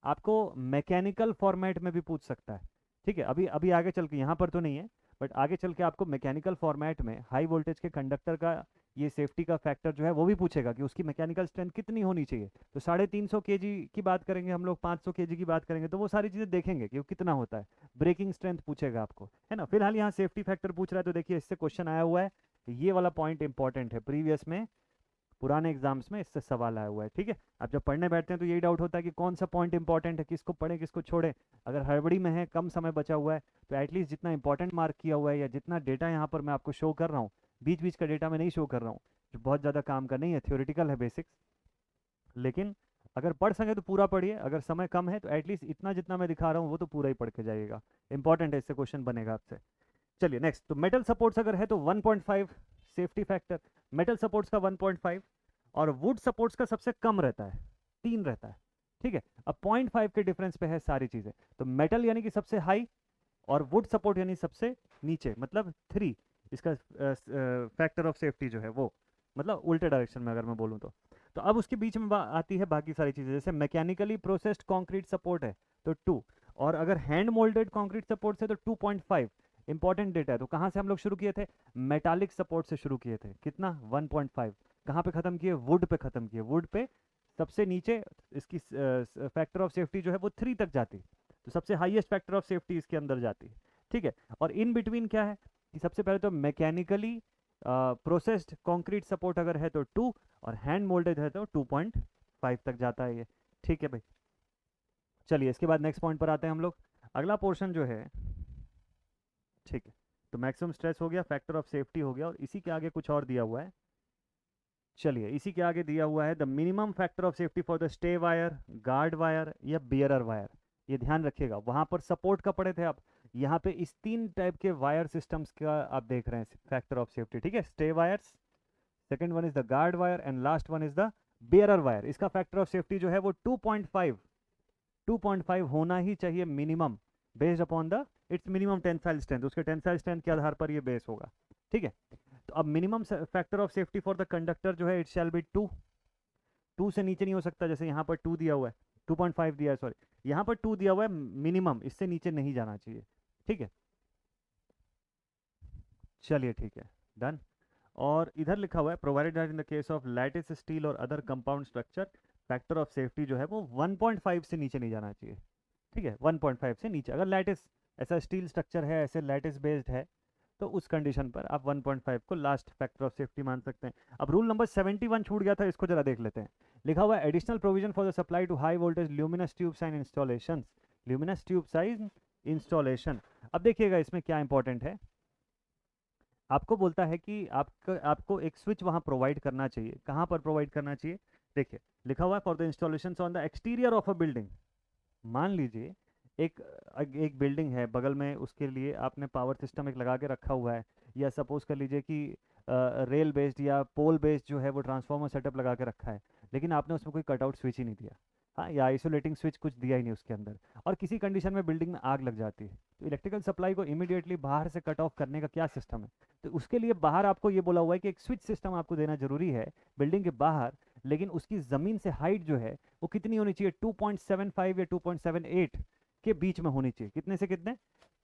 आपको मैकेनिकल फॉर्मेट में भी पूछ सकता है, ठीक है। अभी अभी आगे चल के, यहाँ पर तो नहीं है, बट आगे चल के आपको मैकेनिकल फॉर्मेट में हाई वोल्टेज के कंडक्टर का ये सेफ्टी का फैक्टर जो है वो भी पूछेगा कि उसकी मैकेनिकल स्ट्रेंथ कितनी होनी चाहिए। तो 350 केजी की बात करेंगे हम लोग, 500 केजी की बात करेंगे, तो वो सारी चीज़ें देखेंगे कि वो कितना होता है। ब्रेकिंग स्ट्रेंथ पूछेगा आपको, है ना। फिलहाल यहाँ सेफ्टी फैक्टर पूछ रहा है, तो देखिए इससे क्वेश्चन आया हुआ है, ये वाला पॉइंट इंपॉर्टेंट है, प्रीवियस में पुराने एग्जाम्स में इससे सवाल आया हुआ है, ठीक है। आप जब पढ़ने बैठते हैं तो यही डाउट होता है कि कौन सा पॉइंट इंपॉर्टेंट है, किसको पढ़ें किसको छोड़ें। अगर हड़बड़ी में है, कम समय बचा हुआ है, तो एटलीस्ट जितना इंपॉर्टेंट मार्क किया हुआ है या जितना डेटा यहाँ पर मैं आपको शो कर रहा हूँ, बीच बीच का डेटा मैं नहीं शो कर रहा हूँ, जो बहुत ज़्यादा काम का नहीं है, थ्योरेटिकल है बेसिक्स, लेकिन अगर पढ़ सकें तो पूरा पढ़िए, अगर समय कम है तो एटलीस्ट इतना जितना मैं दिखा रहा हूँ वो तो पूरा ही पढ़ के जाइएगा, इंपॉर्टेंट है, इससे क्वेश्चन बनेगा आपसे। चलिए नेक्स्ट, तो मेटल सपोर्ट्स अगर है तो 1.5 सेफ्टी फैक्टर, मेटल सपोर्ट्स का 1.5, और वुड सपोर्ट्स का सबसे कम रहता है, 3 रहता है, ठीक है। अब 0.5 के डिफरेंस पे है सारी चीज़ें, तो मेटल यानी कि सबसे हाई और वुड सपोर्ट यानी सबसे नीचे, मतलब 3, इसका फैक्टर ऑफ सेफ्टी जो है वो, मतलब उल्टे डायरेक्शन में अगर मैं बोलूँ तो अब उसके बीच में आती है बाकी सारी चीज़ें, जैसे मैकेनिकली प्रोसेस्ड कंक्रीट सपोर्ट है तो 2, और अगर हैंड मोल्डेड कंक्रीट सपोर्ट है तो 2.5। इंपॉर्टेंट डेटा है, तो कहाँ से हम लोग शुरू किए थे, मेटालिक सपोर्ट से शुरू किए थे, कितना 1.5, कहाँ पे खत्म किए, वुड पे खत्म किए, वुड पे सबसे नीचे इसकी फैक्टर ऑफ सेफ्टी जो है वो 3 तक जाती, तो सबसे हाईएस्ट फैक्टर ऑफ सेफ्टी इसके अंदर जाती है, ठीक है। और इन बिटवीन क्या है कि सबसे पहले तो मैकेनिकली प्रोसेस्ड कंक्रीट सपोर्ट अगर है तो 2, और हैंड मोल्डेड है तो 2.5 तक जाता है ये, ठीक है भाई। चलिए इसके बाद नेक्स्ट पॉइंट पर आते हैं हम लोग। अगला पोर्शन जो है, ठीक है, तो मैक्सिमम स्ट्रेस हो गया, फैक्टर ऑफ सेफ्टी हो गया, और इसी के आगे कुछ और दिया हुआ है। चलिए इसी के आगे दिया हुआ है the minimum factor of safety for the stay wire, guard wire या बियरर वायर। ये ध्यान रखिएगा, वहां पर सपोर्ट का पढ़े थे आप, यहाँ पे इस 3 टाइप के वायर सिस्टम्स का आप देख रहे हैं फैक्टर ऑफ सेफ्टी, ठीक है। Stay wires, second one is the guard wire, and last one is the bearer wire. इसका फैक्टर ऑफ सेफ्टी जो है वो 2.5 होना ही चाहिए minimum, based upon the it's minimum tensile strength, उसके टेंसाइल स्ट्रेंथ के आधार पर ये बेस होगा, ठीक है। तो अब minimum factor of safety for the conductor जो है इट शैल बी 2 से नीचे नहीं हो सकता, जैसे यहाँ पर 2 दिया हुआ है, 2.5 दिया है, सॉरी यहाँ पर 2 दिया हुआ है मिनिमम, इससे नीचे नहीं जाना चाहिए, ठीक है। चलिए ठीक है, डन। और इधर लिखा हुआ है provided that in the case of lattice steel or other compound structure factor of safety जो है वो 1.5 से नीचे नहीं जाना चाहिए, ठीक है, 1.5 से नीचे। अगर लैटिस ऐसा स्टील स्ट्रक्चर है, ऐसे लैटिस बेस्ड है, तो उस कंडीशन पर आप 1.5 को लास्ट फैक्टर ऑफ सेफ्टी मान सकते हैं। अब रूल नंबर 71 छूट गया था, इसको जरा देख लेते हैं। लिखा हुआ है additional provision for the supply to high voltage luminous tube sign installation, luminous tube sign installation. अब देखिएगा इसमें क्या इंपॉर्टेंट है, आपको बोलता है कि आपको एक स्विच वहां प्रोवाइड करना चाहिए। कहाँ पर प्रोवाइड करना चाहिए, देखिए लिखा हुआ है for the installation on the exterior of a building. मान लीजिए एक एक बिल्डिंग है बगल में, उसके लिए आपने पावर सिस्टम एक लगा के रखा हुआ है, या सपोज कर लीजिए कि रेल बेस्ड या पोल बेस्ड जो है वो ट्रांसफार्मर सेटअप लगा के रखा है, लेकिन आपने उसमें कोई कटआउट स्विच ही नहीं दिया, हाँ, या आइसोलेटिंग स्विच कुछ दिया ही नहीं उसके अंदर, और किसी कंडीशन में बिल्डिंग में आग लग जाती है, तो इलेक्ट्रिकल सप्लाई को इमीडिएटली बाहर से कट ऑफ करने का क्या सिस्टम है, तो उसके लिए बाहर आपको ये बोला हुआ है कि एक स्विच सिस्टम आपको देना जरूरी है बिल्डिंग के बाहर, लेकिन उसकी ज़मीन से हाइट जो है वो कितनी होनी चाहिए, 2.75 या 2.78 के बीच में होनी चाहिए। कितने से कितने,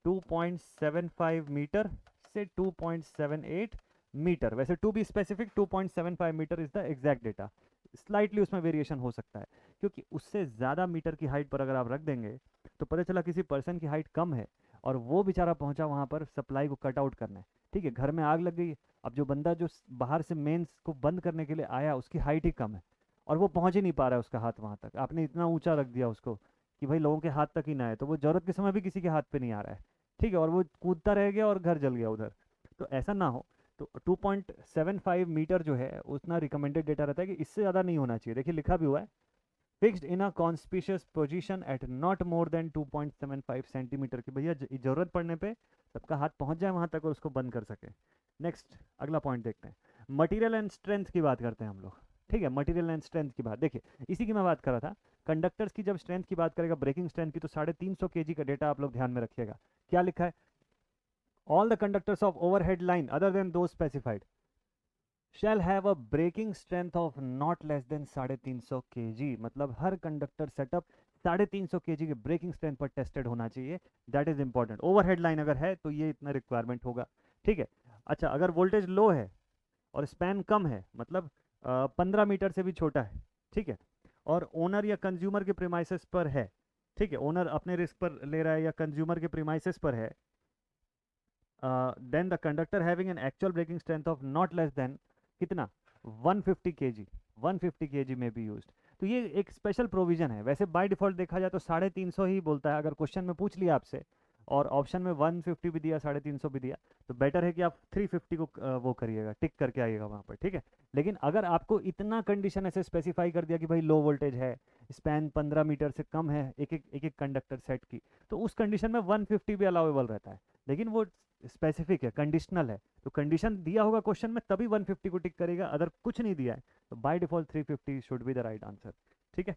2.75 मीटर से 2.78 मीटर। वैसे to be specific 2.75 metre is the exact data, slightly उसमें वेरिएशन हो सकता है, क्योंकि उससे ज़्यादा मीटर की हाइट पर अगर आप रख देंगे तो पता चला किसी पर्सन की हाइट कम है और वो बेचारा पहुंचा वहां पर सप्लाई को कट आउट करना है, ठीक है, घर में आग लग गई। अब जो बंदा जो बाहर से मेंस को बंद करने के लिए आया उसकी हाइट ही कम है और वो पहुंच ही नहीं पा रहा है उसका हाथ वहां तक, आपने इतना ऊंचा रख दिया उसको कि भाई लोगों के हाथ तक ही ना है, तो वो जरूरत के समय भी किसी के हाथ पे नहीं आ रहा है, ठीक है, और वो कूदता रह गया और घर जल गया उधर। तो ऐसा ना हो, तो 2.75 मीटर जो है उतना रिकमेंडेड डेटा रहता है कि इससे ज़्यादा नहीं होना चाहिए। देखिए लिखा भी हुआ है fixed in a conspicuous position at not more than 2.75 centimetre की, भैया जरूरत पड़ने पे सबका हाथ पहुंच जाए वहां तक और उसको बंद कर सके। नेक्स्ट अगला पॉइंट देखते हैं, मटेरियल एंड स्ट्रेंथ की बात करते हैं हम लोग, ठीक है, मटेरियल एंड स्ट्रेंथ की बात, देखिए इसी की मैं बात कर रहा था। कंडक्टर्स की जब स्ट्रेंथ की बात करेगा, ब्रेकिंग स्ट्रेंथ की, तो 350 केजी का डेटा आप लोग ध्यान में रखिएगा। क्या लिखा है, all the conductors of overhead line other than दो specified shall have a breaking strength of not less than 350 kg, मतलब हर कंडक्टर सेटअप 350 kg के ब्रेकिंग स्ट्रेंथ पर टेस्टेड होना चाहिए। That is important, overhead line अगर है तो ये इतना रिक्वायरमेंट होगा, ठीक है। अच्छा, अगर वोल्टेज लो है और स्पैन कम है, मतलब 15 मीटर से भी छोटा है, ठीक है, और ओनर या कंज्यूमर के प्रीमाइसेस पर है, ठीक है, ओनर अपने रिस्क पर ले रहा है या कंज्यूमर के प्रीमाइसेस पर है, then the conductor having an actual breaking strength of not less than कितना, 150 केजी, 150 केजी में भी यूज्ड। तो ये एक स्पेशल प्रोविजन है, वैसे बाय डिफॉल्ट देखा जाए तो 350 ही बोलता है, अगर क्वेश्चन में पूछ लिया आपसे और ऑप्शन में 150 भी दिया 350 भी दिया, तो बेटर है कि आप 350 को वो करिएगा, टिक करके आइएगा वहाँ पर, ठीक है। लेकिन अगर आपको इतना कंडीशन ऐसे स्पेसिफाई कर दिया कि भाई लो वोल्टेज है, स्पैन 15 मीटर से कम है एक एक कंडक्टर सेट की, तो उस कंडीशन में 150 भी अलाउेबल रहता है, लेकिन वो स्पेसिफिक है, कंडीशनल है, तो कंडीशन दिया होगा क्वेश्चन में तभी 150 को टिक करेगा, अदर कुछ नहीं दिया है तो by default 350 should be the right answer, ठीक है।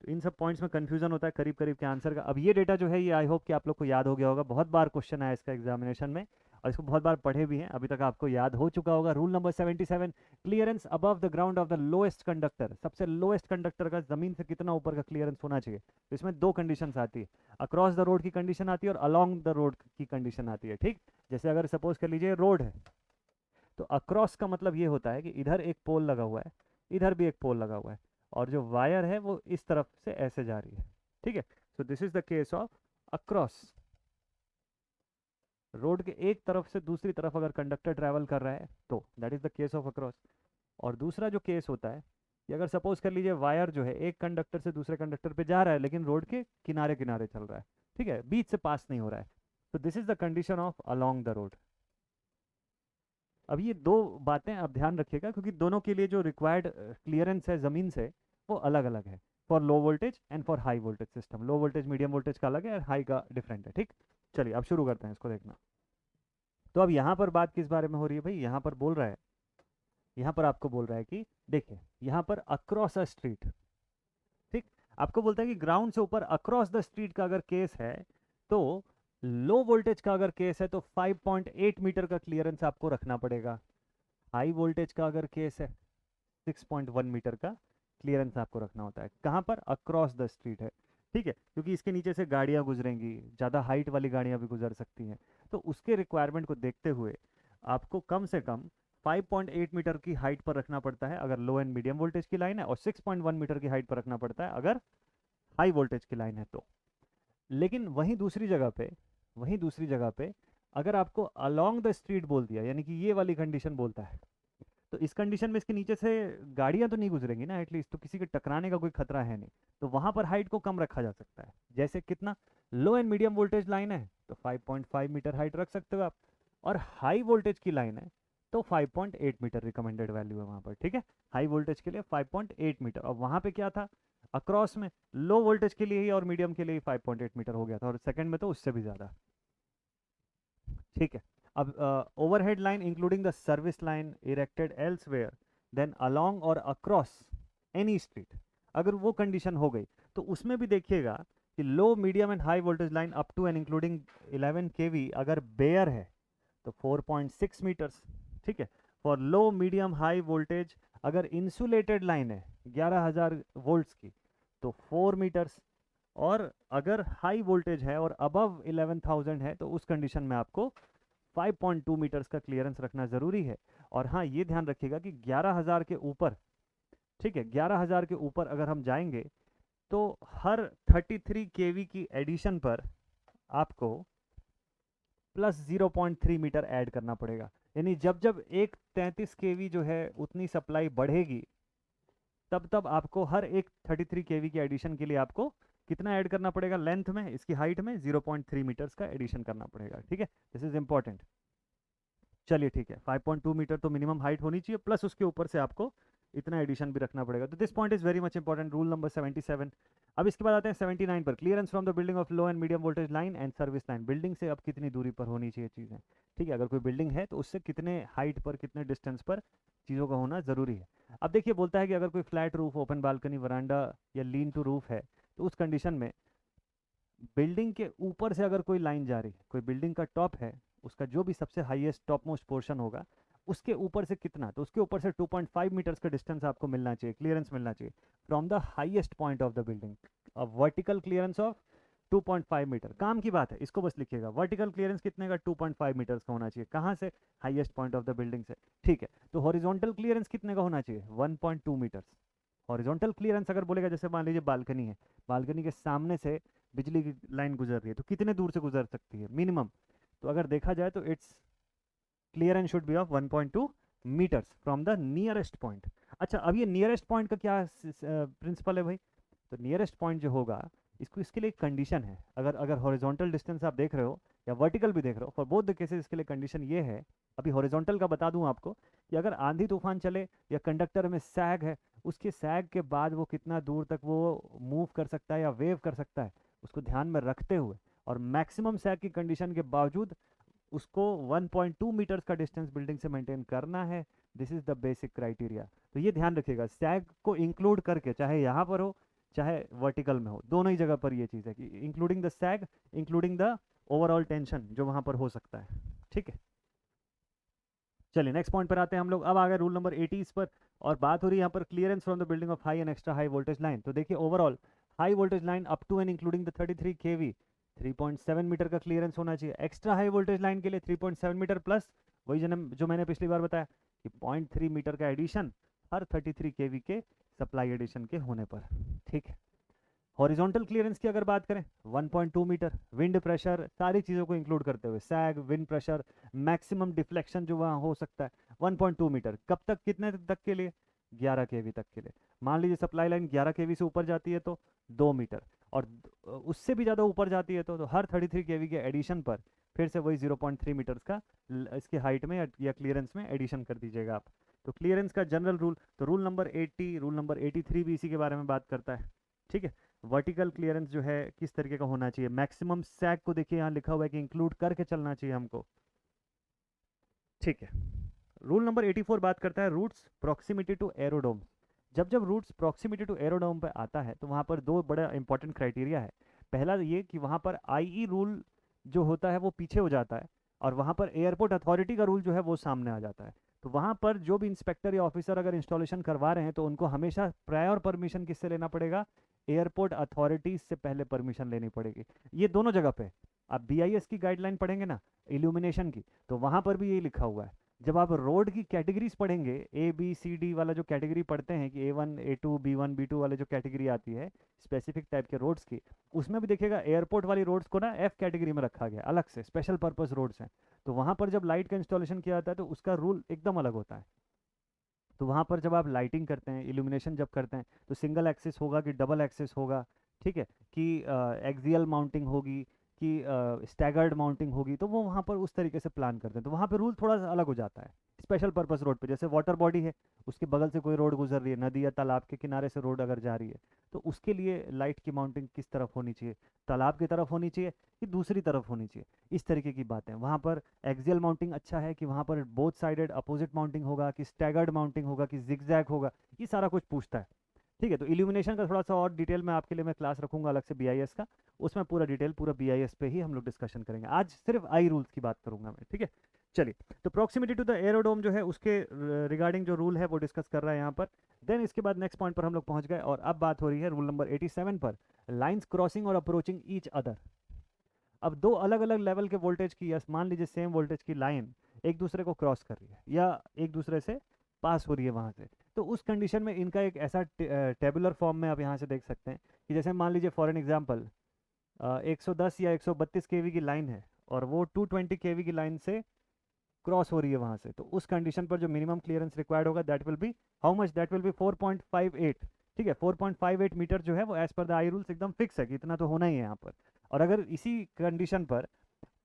तो इन सब पॉइंट्स में कंफ्यूजन होता है करीब करीब के आंसर का। अब ये डेटा जो है ये आई होप कि आप लोग को याद हो गया होगा, बहुत बार क्वेश्चन आया इसका एग्जामिनेशन में और इसको बहुत बार पढ़े भी हैं, अभी तक आपको याद हो चुका होगा। Rule number 77, clearance above the ground of the lowest conductor, सबसे लोएस्ट कंडक्टर का जमीन से कितना ऊपर का क्लियरेंस होना चाहिए, तो इसमें दो कंडीशंस आती है, अक्रॉस द रोड की कंडीशन आती है और अलॉन्ग द रोड की कंडीशन आती है, ठीक। जैसे अगर सपोज कर लीजिए रोड है, तो अक्रॉस का मतलब ये होता है कि इधर एक पोल लगा हुआ है, इधर भी एक पोल लगा हुआ है, और जो वायर है वो इस तरफ से ऐसे जा रही है, ठीक है। So this is the case of across, road के एक तरफ से दूसरी तरफ अगर कंडक्टर ट्रैवल कर रहा है तो that is the case of across. और दूसरा जो केस होता है कि अगर सपोज कर लीजिए वायर जो है एक कंडक्टर से दूसरे कंडक्टर पे जा रहा है लेकिन रोड के किनारे किनारे चल रहा है, ठीक है, बीच से पास नहीं हो रहा है, तो this is the condition of along the road. अब ये दो बातें आप ध्यान रखिएगा क्योंकि दोनों के लिए जो रिक्वायर्ड क्लियरेंस है ज़मीन से वो अलग अलग है, for low voltage and for high voltage system. Low voltage medium voltage का अलग है और हाई का डिफरेंट है, ठीक। चलिए अब शुरू करते हैं इसको देखना। तो अब यहाँ पर बात किस बारे में हो रही है भाई, यहाँ पर बोल रहा है, यहाँ पर आपको बोल रहा है कि देखिए यहाँ पर अक्रॉस अ स्ट्रीट, ठीक, आपको बोलता है कि ग्राउंड से ऊपर अक्रॉस द स्ट्रीट का अगर केस है, तो लो वोल्टेज का अगर केस है तो 5.8 मीटर का क्लियरेंस आपको रखना पड़ेगा, हाई वोल्टेज का अगर केस है 6.1 मीटर का क्लियरेंस आपको रखना होता है। कहाँ पर, अक्रॉस द स्ट्रीट है, ठीक है, क्योंकि इसके नीचे से गाड़ियाँ गुजरेंगी, ज़्यादा हाइट वाली गाड़ियाँ भी गुजर सकती हैं, तो उसके रिक्वायरमेंट को देखते हुए आपको कम से कम 5.8 मीटर की हाइट पर रखना पड़ता है अगर लो एंड मीडियम वोल्टेज की लाइन है, और 6.1 मीटर की हाइट पर रखना पड़ता है अगर हाई वोल्टेज की लाइन है तो। लेकिन वहीं दूसरी जगह पे अगर आपको अलोंग द स्ट्रीट बोल दिया, यानी कि ये वाली कंडीशन बोलता है, तो इस कंडीशन में इसके नीचे से गाड़ियां तो नहीं गुजरेंगी ना एटलीस्ट, तो किसी के टकराने का कोई खतरा है नहीं, तो वहां पर हाइट को कम रखा जा सकता है। जैसे कितना, लो एंड मीडियम वोल्टेज लाइन है तो 5.5 मीटर हाइट रख सकते हो आप, और हाई वोल्टेज की लाइन है तो 5.8 मीटर रिकमेंडेड वैल्यू है वहां पर, ठीक है। हाई वोल्टेज के लिए 5.8 मीटर, और वहां पे क्या था, अक्रॉस में लो वोल्टेज के लिए ही और मीडियम के लिए ही 5.8 मीटर हो गया था, और सेकंड में तो उससे भी ज़्यादा, ठीक है। अब overhead line including the service line erected elsewhere than along और अक्रॉस एनी स्ट्रीट, अगर वो कंडीशन हो गई तो उसमें भी देखिएगा कि low medium and high voltage line up to and including 11 KV अगर बेयर है तो 4.6 मीटर्स, ठीक है। For low medium high voltage अगर इंसुलेटेड लाइन है 11,000 वोल्ट्स की तो 4 मीटर्स, और अगर हाई वोल्टेज है और अबव 11,000 है तो उस कंडीशन में आपको 5.2 मीटर्स का क्लियरेंस रखना ज़रूरी है। और हाँ, ये ध्यान रखिएगा कि 11,000 के ऊपर, ठीक है, 11,000 के ऊपर अगर हम जाएंगे तो हर 33 केवी की एडिशन पर आपको प्लस 0.3 मीटर ऐड करना पड़ेगा, यानी जब जब एक 33 केवी जो है उतनी सप्लाई बढ़ेगी तब तब आपको हर एक 33 केवी के एडिशन के लिए आपको कितना ऐड करना पड़ेगा, लेंथ में, इसकी हाइट में 0.3 मीटर्स का एडिशन करना पड़ेगा, ठीक है। This is important. चलिए ठीक है, 5.2 मीटर तो मिनिमम हाइट होनी चाहिए, प्लस उसके ऊपर से आपको इतना एडिशन भी रखना पड़ेगा। तो this point is very much important, rule number 77। अब इसके बाद आते हैं 79 पर, clearance from the building of low and medium voltage line and service line. Building से अब कितनी दूरी पर होनी चाहिए चीज़ें, ठीक है, अगर कोई बिल्डिंग है तो उससे कितने हाइट पर, कितने डिस्टेंस पर चीज़ों का होना ज़रूरी है। अब देखिए, बोलता है कि अगर कोई फ्लैट रूफ, ओपन बालकनी, वरांडा या लीन टू रूफ है तो उस कंडीशन में बिल्डिंग के ऊपर से अगर कोई लाइन जा रही है, कोई बिल्डिंग का टॉप है, उसका जो भी सबसे हाईएस्ट टॉप मोस्ट पोर्शन होगा उसके ऊपर से कितना, तो उसके ऊपर से 2.5 मीटर्स का डिस्टेंस आपको मिलना चाहिए, क्लियरेंस मिलना चाहिए from the highest point of the building. Vertical clearance of 2.5 metre, काम की बात है, इसको बस लिखिएगा, वर्टिकल क्लियरेंस कितने का, 2.5 मीटर्स का होना चाहिए, कहाँ से, highest point of the building से, ठीक है। तो हॉरिजॉन्टल क्लियरेंस कितने का होना चाहिए, 1.2 मीटर्स। हॉरिजॉन्टल क्लियरेंस अगर बोलेगा, जैसे मान लीजिए बालकनी है, बालकनी के सामने से बिजली की लाइन गुजर रही है तो कितने दूर से गुजर सकती है मिनिमम, तो अगर देखा जाए तो it's clearance should be of 1.2 metres from the nearest point. अच्छा, अब ये नियरेस्ट पॉइंट का क्या प्रिंसिपल है भाई, तो नियरेस्ट पॉइंट जो होगा, इसको, इसके लिए कंडीशन है, अगर अगर हॉरिजॉन्टल डिस्टेंस आप देख रहे हो या वर्टिकल भी देख रहे हो, फॉर बोथ द केसेस इसके लिए कंडीशन ये है, अभी हॉरिजॉन्टल का बता दूं आपको, कि अगर आंधी तूफान चले या कंडक्टर में सैग है, उसके सैग के बाद वो कितना दूर तक वो मूव कर सकता है या वेव कर सकता है, उसको ध्यान में रखते हुए, और मैक्सिमम सैग की कंडीशन के बावजूद उसको 1.2 मीटर्स का डिस्टेंस बिल्डिंग से मेंटेन करना है। This is the basic criteria. तो ये ध्यान रखिएगा, सैग को इंक्लूड करके, चाहे यहाँ पर हो चाहे वर्टिकल में हो, दोनों ही जगह पर ये चीज़ है कि including the sag, including the overall tension जो वहाँ पर हो सकता है, ठीक है। चलिए नेक्स्ट पॉइंट पर आते हैं हम लोग, अब आ गए रूल नंबर 80 इस पर, और बात हो रही है यहाँ पर clearance from the building of high and extra high voltage line. तो देखिए, overall high voltage line up to and including the 33 KV 3.7 metre का क्लियरेंस होना चाहिए। एक्स्ट्रा हाई वोल्टेज लाइन के लिए 3.7 मीटर प्लस वही जो मैंने पिछली बार बताया कि 0.3 मीटर का एडिशन हर 33 केवी के सप्लाई एडिशन के होने पर, ठीक है। हॉरिजॉन्टल क्लियरेंस की अगर बात करें, 1.2 मीटर, विंड प्रेशर सारी चीज़ों को इंक्लूड करते हुए, सैग, विंड प्रेशर, मैक्सिमम डिफ्लेक्शन जो वहाँ हो सकता है, 1.2 मीटर, कब तक, कितने तक के लिए, 11 केवी तक के लिए। मान लीजिए सप्लाई लाइन 11 केवी से ऊपर जाती है तो 2 मीटर, और उससे भी ज़्यादा ऊपर जाती है तो हर 33 केवी के एडिशन पर फिर से वही 0.3 मीटर्स का इसके हाइट में या क्लियरेंस में एडिशन कर दीजिएगा आप। तो क्लियरेंस का जनरल रूल, तो रूल नंबर 80, रूल नंबर 83 भी इसी के बारे में बात करता है, ठीक है। वर्टिकल क्लियरेंस जो है किस तरीके का होना चाहिए, मैक्सिमम सैग को देखिए यहाँ लिखा हुआ है कि इंक्लूड करके चलना चाहिए हमको, ठीक है। रूल नंबर 84 बात करता है रूट्स प्रॉक्सिमिटी टू एरोडोम। जब जब रूट्स प्रॉक्सिमिटी टू एरोडोम पे आता है तो वहाँ पर दो बड़ा इंपॉर्टेंट क्राइटेरिया है। पहला ये कि वहाँ पर आईई रूल जो होता है वो पीछे हो जाता है, और वहाँ पर एयरपोर्ट अथॉरिटी का रूल जो है वो सामने आ जाता है। तो वहाँ पर जो भी इंस्पेक्टर या ऑफिसर अगर इंस्टॉलेशन करवा रहे हैं तो उनको हमेशा प्रायर परमिशन किससे लेना पड़ेगा, एयरपोर्ट अथॉरिटीज से पहले परमिशन लेनी पड़ेगी। ये दोनों जगह पे आप बीआईएस की गाइडलाइन पढ़ेंगे ना इल्यूमिनेशन की, तो वहाँ पर भी ये लिखा हुआ है, जब आप रोड की कैटेगरीज पढ़ेंगे, ABCD वाला जो कैटेगरी पढ़ते हैं कि A1 A2 B1 B2 वाले जो कैटेगरी आती है स्पेसिफिक टाइप के रोड्स की, उसमें भी देखिएगा एयरपोर्ट वाली रोड्स को ना F कैटेगरी में रखा गया, अलग से स्पेशल पर्पस रोड्स हैं। तो वहाँ पर जब लाइट का इंस्टॉलेशन किया जाता है तो उसका रूल एकदम अलग होता है। तो वहाँ पर जब आप लाइटिंग करते हैं, इल्यूमिनेशन जब करते हैं, तो सिंगल एक्सिस होगा कि डबल एक्सिस होगा, ठीक है, कि एक्सियल माउंटिंग होगी कि स्टैगर्ड माउंटिंग होगी, तो वो वहाँ पर उस तरीके से प्लान करते हैं। तो वहाँ पर रूल थोड़ा सा अलग हो जाता है। स्पेशल पर्पस रोड पे जैसे वाटर बॉडी है, उसके बगल से कोई रोड गुजर रही है, नदी या तालाब के किनारे से रोड अगर जा रही है, तो उसके लिए लाइट की माउंटिंग किस तरफ होनी चाहिए, तालाब की तरफ होनी चाहिए कि दूसरी तरफ होनी चाहिए, इस तरीके की बातें। वहाँ पर एक्सियल माउंटिंग अच्छा है कि वहाँ पर बोथ साइडेड अपोजिट माउंटिंग होगा कि स्टैगर्ड माउंटिंग होगा कि जिगजैग होगा, ये सारा कुछ पूछता है। ठीक है, तो इल्यूमिनेशन का थोड़ा सा और डिटेल में आपके लिए मैं क्लास रखूंगा अलग से BIS का, उसमें पूरा डिटेल पूरा BIS पे ही हम लोग डिस्कशन करेंगे। आज सिर्फ आई रूल्स की बात करूंगा मैं, ठीक है। चलिए, तो प्रॉक्सिमिटी टू द एरोडोम जो है उसके रिगार्डिंग जो रूल है वो डिस्कस कर रहा है यहाँ पर। देन इसके बाद नेक्स्ट पॉइंट पर हम लोग पहुंच गए और अब बात हो रही है रूल नंबर 87 पर, लाइंस क्रॉसिंग और अप्रोचिंग ईच अदर। अब दो अलग अलग लेवल के वोल्टेज की, या मान लीजिए सेम वोल्टेज की लाइन एक दूसरे को क्रॉस कर रही है या एक दूसरे से पास हो रही है वहाँ से, तो उस कंडीशन में इनका एक ऐसा टेबुलर फॉर्म में आप यहाँ से देख सकते हैं कि जैसे मान लीजिए फॉर एन एग्जांपल 110 या 132 केवी की लाइन है और वो 220 केवी की लाइन से क्रॉस हो रही है वहाँ से, तो उस कंडीशन पर जो मिनिमम क्लियरेंस रिक्वायर्ड होगा that will be how much, that will be 4.58। ठीक है, 4.58 मीटर जो है वो as per the I rules एकदम फिक्स है कि इतना तो होना ही है यहाँ पर। और अगर इसी कंडीशन पर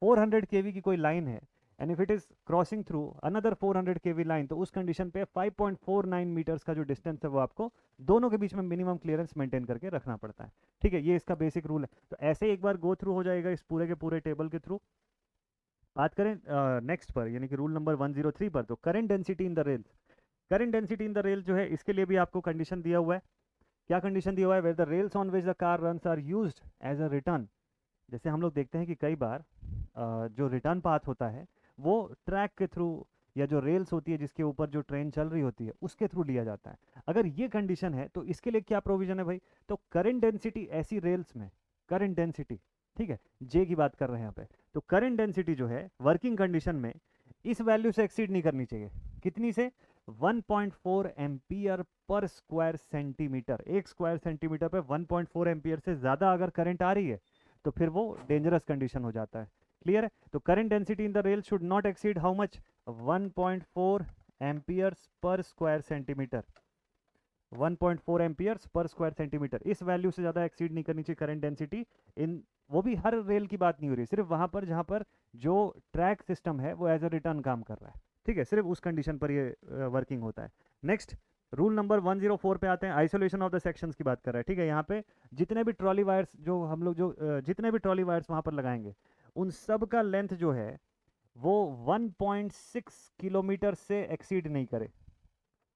400 केवी की कोई लाइन है and if it is crossing through another 400 KV line, तो उस कंडीशन पे 5.49 मीटर्स का जो डिस्टेंस है वो आपको दोनों के बीच में मिनिमम क्लियरेंस मेंटेन करके रखना पड़ता है। ठीक है, ये इसका बेसिक रूल है। तो ऐसे ही एक बार गो थ्रू हो जाएगा इस पूरे के पूरे टेबल के थ्रू। बात करें नेक्स्ट पर यानी कि रूल नंबर 103 पर, तो current density in the rail. Current density in the rail जो है इसके लिए भी आपको कंडीशन दिया हुआ है। क्या कंडीशन दिया हुआ है, where the rails on which the car runs are used as a return. जैसे हम लोग देखते हैं कि कई बार जो रिटर्न पाथ होता है वो ट्रैक के थ्रू या जो रेल्स होती है जिसके ऊपर जो ट्रेन चल रही होती है उसके थ्रू लिया जाता है। अगर ये कंडीशन है तो इसके लिए क्या प्रोविजन है भाई, तो करंट डेंसिटी ऐसी रेल्स में, करंट डेंसिटी, ठीक है, जे की बात कर रहे हैं यहाँ पे, तो करंट डेंसिटी जो है वर्किंग कंडीशन में इस वैल्यू से एक्सीड नहीं करनी चाहिए। कितनी से, 1.4 एम्पियर पर स्क्वायर सेंटीमीटर। एक स्क्वायर सेंटीमीटर पे 1.4 एम्पियर से ज़्यादा अगर करंट आ रही है तो फिर वो डेंजरस कंडीशन हो जाता है। क्लियर है, तो current density in the rail should not exceed how much, 1.4 amperes पर स्क्वायर सेंटीमीटर। 1.4 एम्पियर्स पर स्क्वायर सेंटीमीटर, इस वैल्यू से ज़्यादा एक्सीड नहीं करनी चाहिए करंट डेंसिटी इन, वो भी हर रेल की बात नहीं हो रही, सिर्फ वहाँ पर जहाँ पर जो ट्रैक सिस्टम है वो एज अ रिटर्न काम कर रहा है। ठीक है, सिर्फ उस कंडीशन पर ये वर्किंग होता है। नेक्स्ट रूल नंबर 104 पे आते हैं, आइसोलेशन ऑफ द सेक्शंस की बात कर रहा है। ठीक है, यहाँ पे जितने भी ट्रॉली वायर्स जो हम लोग जो जितने भी ट्रॉली वायर्स वहाँ पर लगाएंगे उन सब का लेंथ जो है वो 1.6 किलोमीटर से एक्सीड नहीं करे।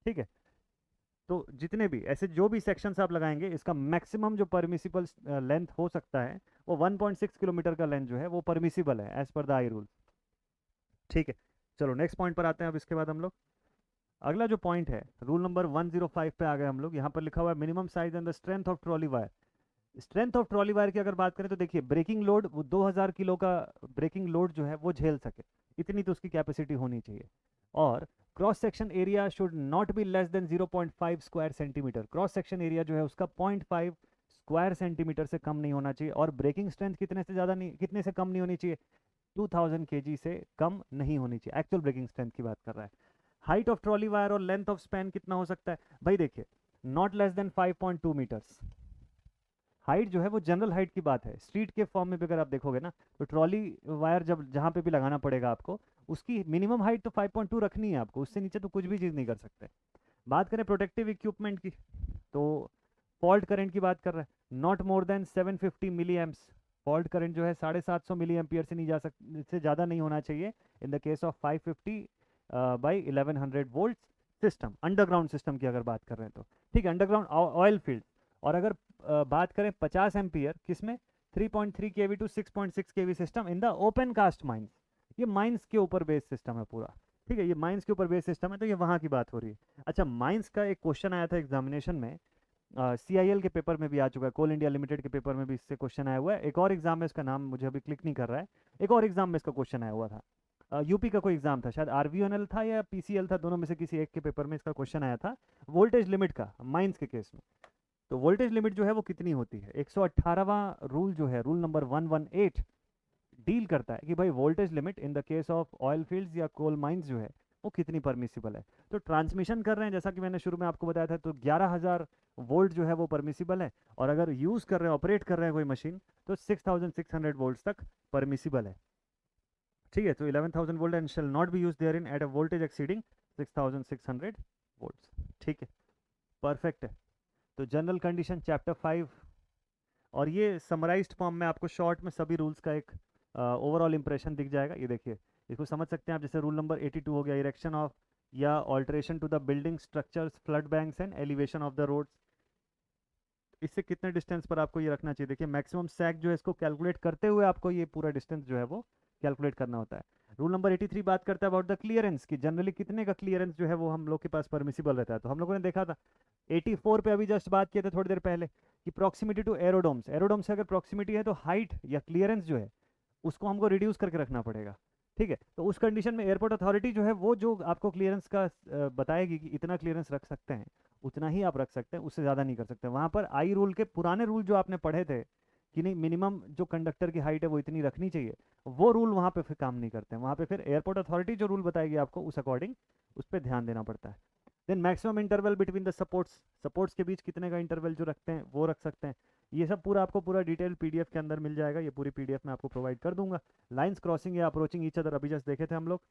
ठीक है, तो जितने भी ऐसे जो भी सेक्शंस आप लगाएंगे इसका मैक्सिमम जो परमिसिबल लेंथ हो सकता है वो 1.6 किलोमीटर का लेंथ जो है वो परमिसिबल है as per the I rule. ठीक है, चलो नेक्स्ट पॉइंट पर आते हैं अब इसके बाद हम लोग। अगला जो पॉइंट है रूल नंबर 105 पे आ गए हम लोग। यहाँ पर लिखा हुआ है minimum size and the strength of trolley wire. Strength of trolley wire की अगर बात करें तो देखिए ब्रेकिंग लोड वो 2000 किलो का ब्रेकिंग लोड जो है वो झेल सके, इतनी तो उसकी कैपेसिटी होनी चाहिए। और cross section area should not be less than 0.5 square centimetre. Cross section area जो है उसका 0.5 स्क्वायर सेंटीमीटर से कम नहीं होना चाहिए। और ब्रेकिंग स्ट्रेंथ कितने से ज़्यादा नहीं, कितने से कम नहीं होनी चाहिए, 2000 kg से कम नहीं होनी चाहिए। एक्चुअल ब्रेकिंग स्ट्रेंथ की बात कर रहा है। हाइट ऑफ ट्रॉली वायर और लेंथ ऑफ स्पैन कितना हो सकता है भाई, देखिए not less than 5.2 metres. Height जो है वो जनरल हाइट की बात है, स्ट्रीट के फॉर्म में भी अगर आप देखोगे ना तो ट्रॉली वायर जब जहाँ पे भी लगाना पड़ेगा आपको उसकी मिनिमम हाइट तो 5.2 रखनी है आपको, उससे नीचे तो कुछ भी चीज़ नहीं कर सकते। बात करें प्रोटेक्टिव इक्विपमेंट की तो फॉल्ट करंट की बात कर रहा है, not more than 750 milliamps. Fault current जो है 750 मिली एम्पियर से नहीं जा सक से ज़्यादा नहीं होना चाहिए इन the case of 550 by 1100 volt system, underground system की अगर बात कर रहे हैं तो। ठीक है, अंडरग्राउंड ऑयल फील्ड। और अगर बात करें 50 एम्पियर किसमें, 3.3 KV to 6.6 KV system in the open cast mines. ये माइंस के ऊपर बेस्ड सिस्टम है पूरा। ठीक है, ये माइंस के ऊपर बेस्ड सिस्टम है तो ये वहाँ की बात हो रही है। अच्छा, माइंस का एक क्वेश्चन आया था एग्जामिनेशन में, CIL के पेपर में भी आ चुका है, कोल इंडिया लिमिटेड के पेपर में भी इससे क्वेश्चन आया हुआ है। एक और एग्जाम में इसका नाम मुझे अभी क्लिक नहीं कर रहा है, एक और एग्जाम में इसका क्वेश्चन आया हुआ था। यूपी का कोई एग्जाम था, शायद आरवीएनएल था या पीसीएल था, दोनों में से किसी एक के पेपर में इसका क्वेश्चन आया था वोल्टेज लिमिट का माइंस के केस में। तो वोल्टेज लिमिट जो है वो कितनी होती है, 118वां रूल जो है, रूल नंबर 118 डील करता है कि भाई voltage limit in the case of oil fields या कोल माइंस जो है वो कितनी परमिसिबल है। तो ट्रांसमिशन कर रहे हैं जैसा कि मैंने शुरू में आपको बताया था, तो 11,000 वोल्ट जो है वो परमिसिबल है, और अगर यूज़ कर रहे हैं, ऑपरेट कर रहे हैं कोई मशीन, तो 6,600 वोल्ट तक परमिसिबल है। ठीक है, तो 11,000 volt and shall not be use therein at a voltage exceeding 6,600 volts. ठीक है, परफेक्ट है। तो जनरल कंडीशन चैप्टर 5, और ये समराइज्ड फॉर्म में आपको शॉर्ट में सभी रूल्स का एक ओवरऑल इंप्रेशन दिख जाएगा। ये देखिए, इसको समझ सकते हैं आप, जैसे रूल नंबर 82 हो गया, इरेक्शन ऑफ या alteration to the building structures, flood banks and elevation of the roads. इससे कितने डिस्टेंस पर आपको ये रखना चाहिए, देखिए मैक्सिमम सैक जो है इसको कैलकुलेट करते हुए आपको ये पूरा डिस्टेंस जो है वो कैलकुलेट करना होता है। रूल नंबर 83 बात करता है अबाउट द क्लियरेंस की, जनरली कितने का क्लियरेंस जो है वो हम लोग के पास परमिसिबल रहता है। तो हम लोगों ने देखा था 84 पे अभी जस्ट बात किए थे थोड़ी देर पहले कि प्रॉक्सिमिटी टू एरोडोम्स, एरोडोम्स से अगर प्रॉक्सिमिटी है तो हाइट या क्लियरेंस जो है उसको हमको रिड्यूस करके रखना पड़ेगा। ठीक है, तो उस कंडीशन में एयरपोर्ट अथॉरिटी जो है वो जो आपको क्लियरेंस का बताएगी कि इतना क्लियरेंस रख सकते हैं, उतना ही आप रख सकते हैं, उससे ज़्यादा नहीं कर सकते। वहाँ पर आई रूल के पुराने रूल जो आपने पढ़े थे कि नहीं मिनिमम जो कंडक्टर की हाइट है वो इतनी रखनी चाहिए, वो रूल वहाँ पे फिर काम नहीं करते हैं। वहाँ पे फिर एयरपोर्ट अथॉरिटी जो रूल बताएगी आपको उस अकॉर्डिंग उस पर ध्यान देना पड़ता है। Then maximum interval between the supports, supports के बीच कितने का इंटरवल जो रखते हैं वो रख सकते हैं। ये सब पूरा आपको पूरा डिटेल पीडीएफ के अंदर मिल जाएगा, ये पूरी पीडीएफ मैं आपको प्रोवाइड कर दूंगा। लाइंस क्रॉसिंग या अप्रोचिंग ईच अदर अभी जस्ट देखे थे हम लोग।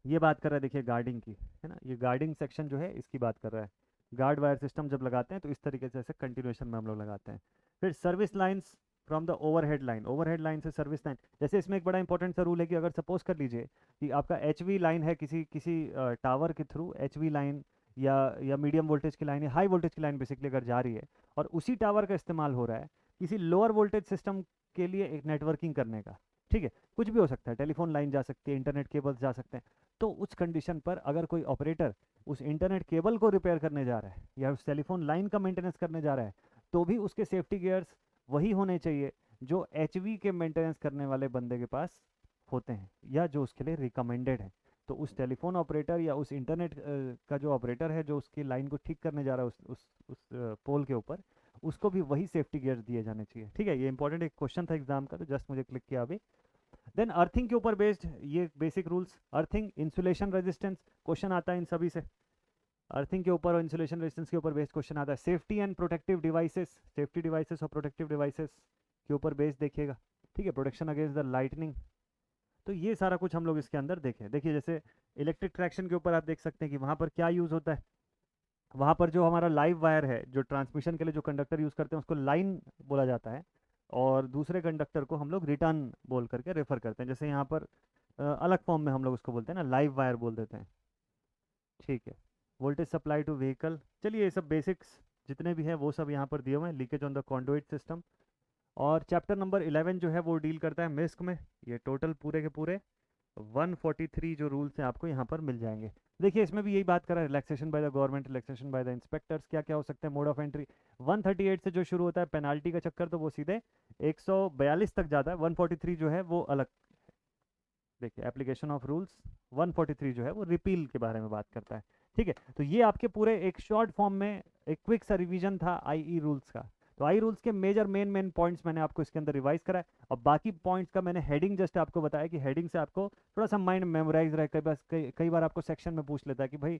ये बात कर रहा है देखिए गार्डिंग की, है ना, ये गार्डिंग सेक्शन जो है इसकी बात कर रहा है। गार्ड वायर सिस्टम जब लगाते हैं तो इस तरीके से ऐसे कंटिन्यूएशन में हम लोग लगाते हैं। फिर service lines from the overhead line, overhead line से सर्विस लाइन, जैसे इसमें एक बड़ा इंपॉर्टेंट सा रूल है कि अगर सपोज कर लीजिए कि आपका एचवी लाइन है किसी किसी टावर के थ्रू, एचवी लाइन या मीडियम वोल्टेज की लाइन या हाई वोल्टेज की लाइन बेसिकली अगर जा रही है, और उसी टावर का इस्तेमाल हो रहा है किसी लोअर वोल्टेज सिस्टम के लिए एक नेटवर्किंग करने का, ठीक है, कुछ भी हो सकता है, टेलीफोन लाइन जा सकती है, इंटरनेट केबल्स जा सकते हैं, तो उस कंडीशन पर अगर कोई ऑपरेटर उस इंटरनेट केबल को रिपेयर करने जा रहा है या उस टेलीफोन लाइन का मेंटेनेंस करने जा रहा है, तो भी उसके सेफ्टी गियर्स वही होने चाहिए जो एचवी के मेंटेनेंस करने वाले बंदे के पास होते हैं या जो उसके लिए रिकमेंडेड है। तो उस टेलीफोन ऑपरेटर या उस इंटरनेट का जो ऑपरेटर है जो उसकी लाइन को ठीक करने जा रहा है उस पोल के ऊपर, उसको भी वही सेफ्टी गियर्स दिए जाने चाहिए। ठीक है, ये इंपॉर्टेंट एक क्वेश्चन था एग्जाम का, तो जस्ट मुझे क्लिक किया अभी। देन अर्थिंग के ऊपर बेस्ड ये basic rules, earthing, insulation resistance, question आता है इन सभी से। अर्थिंग के ऊपर और इंसुलेशन रेजिस्टेंस के ऊपर बेस्ड क्वेश्चन आता है। Safety and protective devices, safety devices और प्रोटेक्टिव डिवाइसेस के ऊपर बेस्ड देखिएगा। ठीक है, प्रोटेक्शन अगेंस्ट द लाइटनिंग, तो ये सारा कुछ हम लोग इसके अंदर देखें। देखिए जैसे इलेक्ट्रिक ट्रैक्शन के ऊपर आप देख सकते हैं कि वहाँ पर क्या यूज़ होता है, वहाँ पर जो हमारा लाइव वायर है, जो ट्रांसमिशन के लिए जो कंडक्टर यूज़ करते हैं उसको लाइन बोला जाता है, और दूसरे कंडक्टर को हम लोग रिटर्न बोल करके रेफर करते हैं। जैसे यहाँ पर अलग फॉर्म में हम लोग उसको बोलते हैं ना, लाइव वायर बोल देते हैं। ठीक है, वोल्टेज सप्लाई टू व्हीकल, चलिए ये सब बेसिक्स जितने भी हैं वो सब यहाँ पर दिए हुए हैं। Leakage on the conduit system, और चैप्टर नंबर 11 जो है वो डील करता है मिस्क में। ये टोटल पूरे के पूरे 143 जो रूल्स हैं आपको यहाँ पर मिल जाएंगे। देखिए इसमें भी यही बात कर रहा है, relaxation by the government, relaxation by the inspectors, क्या क्या हो सकते हैं, मोड ऑफ एंट्री। 138 से जो शुरू होता है पेनाल्टी का चक्कर, तो वो सीधे 142 तक जाता है। 143 जो है वो अलग। देखिए एप्लीकेशन ऑफ रूल्स, 143 जो है वो रिपील के बारे में बात करता है। ठीक है, तो ये आपके पूरे एक शॉर्ट फॉर्म में एक क्विक सा रिवीजन था आईई रूल्स का। तो आई रूल्स के मेजर मेन पॉइंट्स मैंने आपको इसके अंदर रिवाइज करा है, और बाकी पॉइंट्स का मैंने हेडिंग जस्ट आपको बताया कि हेडिंग से आपको थोड़ा सा माइंड मेमोराइज रहे। कई बार आपको सेक्शन में पूछ लेता है कि भाई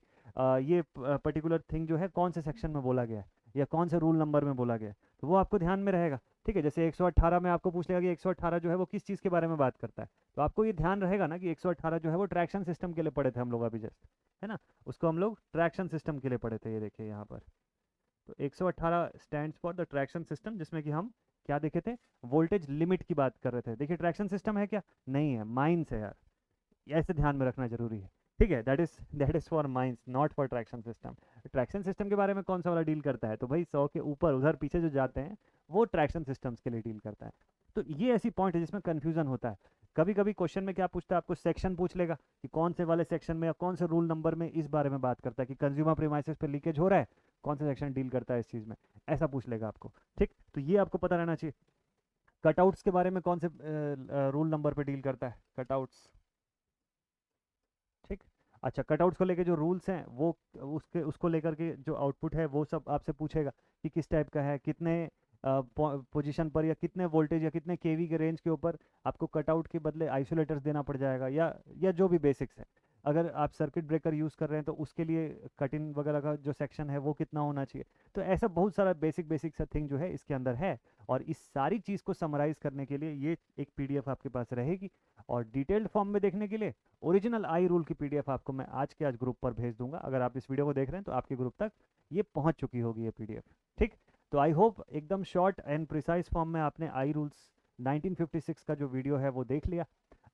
ये पर्टिकुलर थिंग जो है कौन से सेक्शन में बोला गया है या कौन से रूल नंबर में बोला गया है, तो वो आपको ध्यान में रहेगा। ठीक है, जैसे 118 में आपको पूछ लेगा कि 118 जो है वो किस चीज़ के बारे में बात करता है, तो आपको ये ध्यान रहेगा ना कि 118 जो है वो ट्रैक्शन सिस्टम के लिए पढ़े थे हम लोग अभी जस्ट, है ना, उसको हम लोग ट्रैक्शन सिस्टम के लिए पढ़े थे। ये देखिए यहाँ पर, तो 118 stands for the traction system, जिसमें कि हम क्या देखे थे, वोल्टेज लिमिट की बात कर रहे थे। देखिए ट्रैक्शन सिस्टम है क्या, नहीं है, माइंस है यार, ऐसे ध्यान में रखना जरूरी है। ठीक है, that is for mines, not for traction system. Traction system के बारे में कौन सा वाला डील करता है, तो भाई 100 के ऊपर उधर पीछे जो जाते हैं वो ट्रैक्शन सिस्टम्स के लिए डील करता है। तो ये ऐसी पॉइंट है जिसमें कन्फ्यूजन होता है। कभी कभी क्वेश्चन में क्या पूछता है, आपको सेक्शन पूछ लेगा कि कौन से वाले सेक्शन में या कौन से रूल नंबर में इस बारे में बात करता है कि कंज्यूमर प्रीमाइसेस पे लीकेज हो रहा है, कौन सा सेक्शन डील करता है इस चीज़ में, ऐसा पूछ लेगा आपको। ठीक, तो ये आपको पता रहना चाहिए। कटआउट्स के बारे में कौन से रूल नंबर पे डील करता है, कटआउट्स अच्छा, कटआउट्स को लेके जो रूल्स हैं वो उसके उसको लेकर के जो आउटपुट है वो सब आपसे पूछेगा कि किस टाइप का है, कितने पोजीशन पर या कितने वोल्टेज या कितने केवी के रेंज के ऊपर आपको कटआउट के बदले आइसोलेटर्स देना पड़ जाएगा, या जो भी बेसिक्स है। अगर आप सर्किट ब्रेकर यूज़ कर रहे हैं तो उसके लिए कट इन वगैरह का जो सेक्शन है वो कितना होना चाहिए। तो ऐसा बहुत सारा बेसिक बेसिक सा थिंग जो है इसके अंदर है, और इस सारी चीज़ को समराइज़ करने के लिए ये एक पीडीएफ आपके पास रहेगी। और डिटेल्ड फॉर्म में देखने के लिए ओरिजिनल आई रूल की पीडीएफ आपको मैं आज के आज ग्रुप पर भेज दूंगा। अगर आप इस वीडियो को देख रहे हैं तो आपके ग्रुप तक ये पहुंच चुकी होगी ये पीडीएफ। ठीक, तो आई होप एकदम शॉर्ट एंड प्रिसाइज फॉर्म में आपने आई रूल्स 1956 का जो वीडियो है वो देख लिया।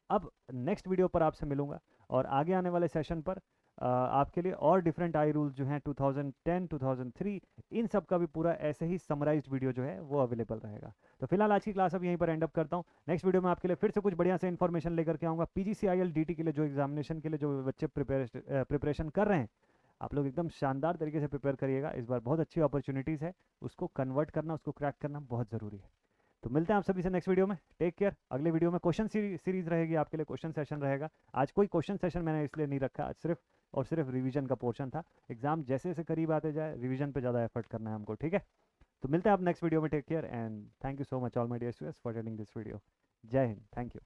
अब नेक्स्ट वीडियो पर आपसे मिलूंगा, और आगे आने वाले सेशन पर आपके लिए और डिफरेंट आई रूल्स जो हैं 2010 2003 इन सब का भी पूरा ऐसे ही समराइज्ड वीडियो जो है वो अवेलेबल रहेगा। तो फिलहाल आज की क्लास अब यहीं पर एंड अप करता हूँ। नेक्स्ट वीडियो में आपके लिए फिर से कुछ बढ़िया से इन्फॉर्मेशन लेकर के आऊँगा। पीजीसीआईएल डीटी के लिए जो एग्जामिनेशन के लिए जो बच्चे प्रिपरेशन कर रहे हैं, आप लोग एकदम शानदार तरीके से प्रिपेयर करिएगा। इस बार बहुत अच्छी अपॉर्चुनिटीज़ है, उसको कन्वर्ट करना, उसको क्रैक करना बहुत ज़रूरी है। तो मिलते हैं आप सभी से नेक्स्ट वीडियो में। Take care. अगले वीडियो में क्वेश्चन सीरीज रहेगी, आपके लिए क्वेश्चन सेशन रहेगा। आज कोई क्वेश्चन सेशन मैंने इसलिए नहीं रखा, आज सिर्फ और सिर्फ रिवीजन का पोर्शन था। एग्जाम जैसे जैसे करीब आते जाए रिवीजन पे ज़्यादा एफर्ट करना है हमको, ठीक है। तो मिलते हैं आप नेक्स्ट वीडियो में। Take care and thank you so much all my dear students for attending this video. Jai Hind, thank you.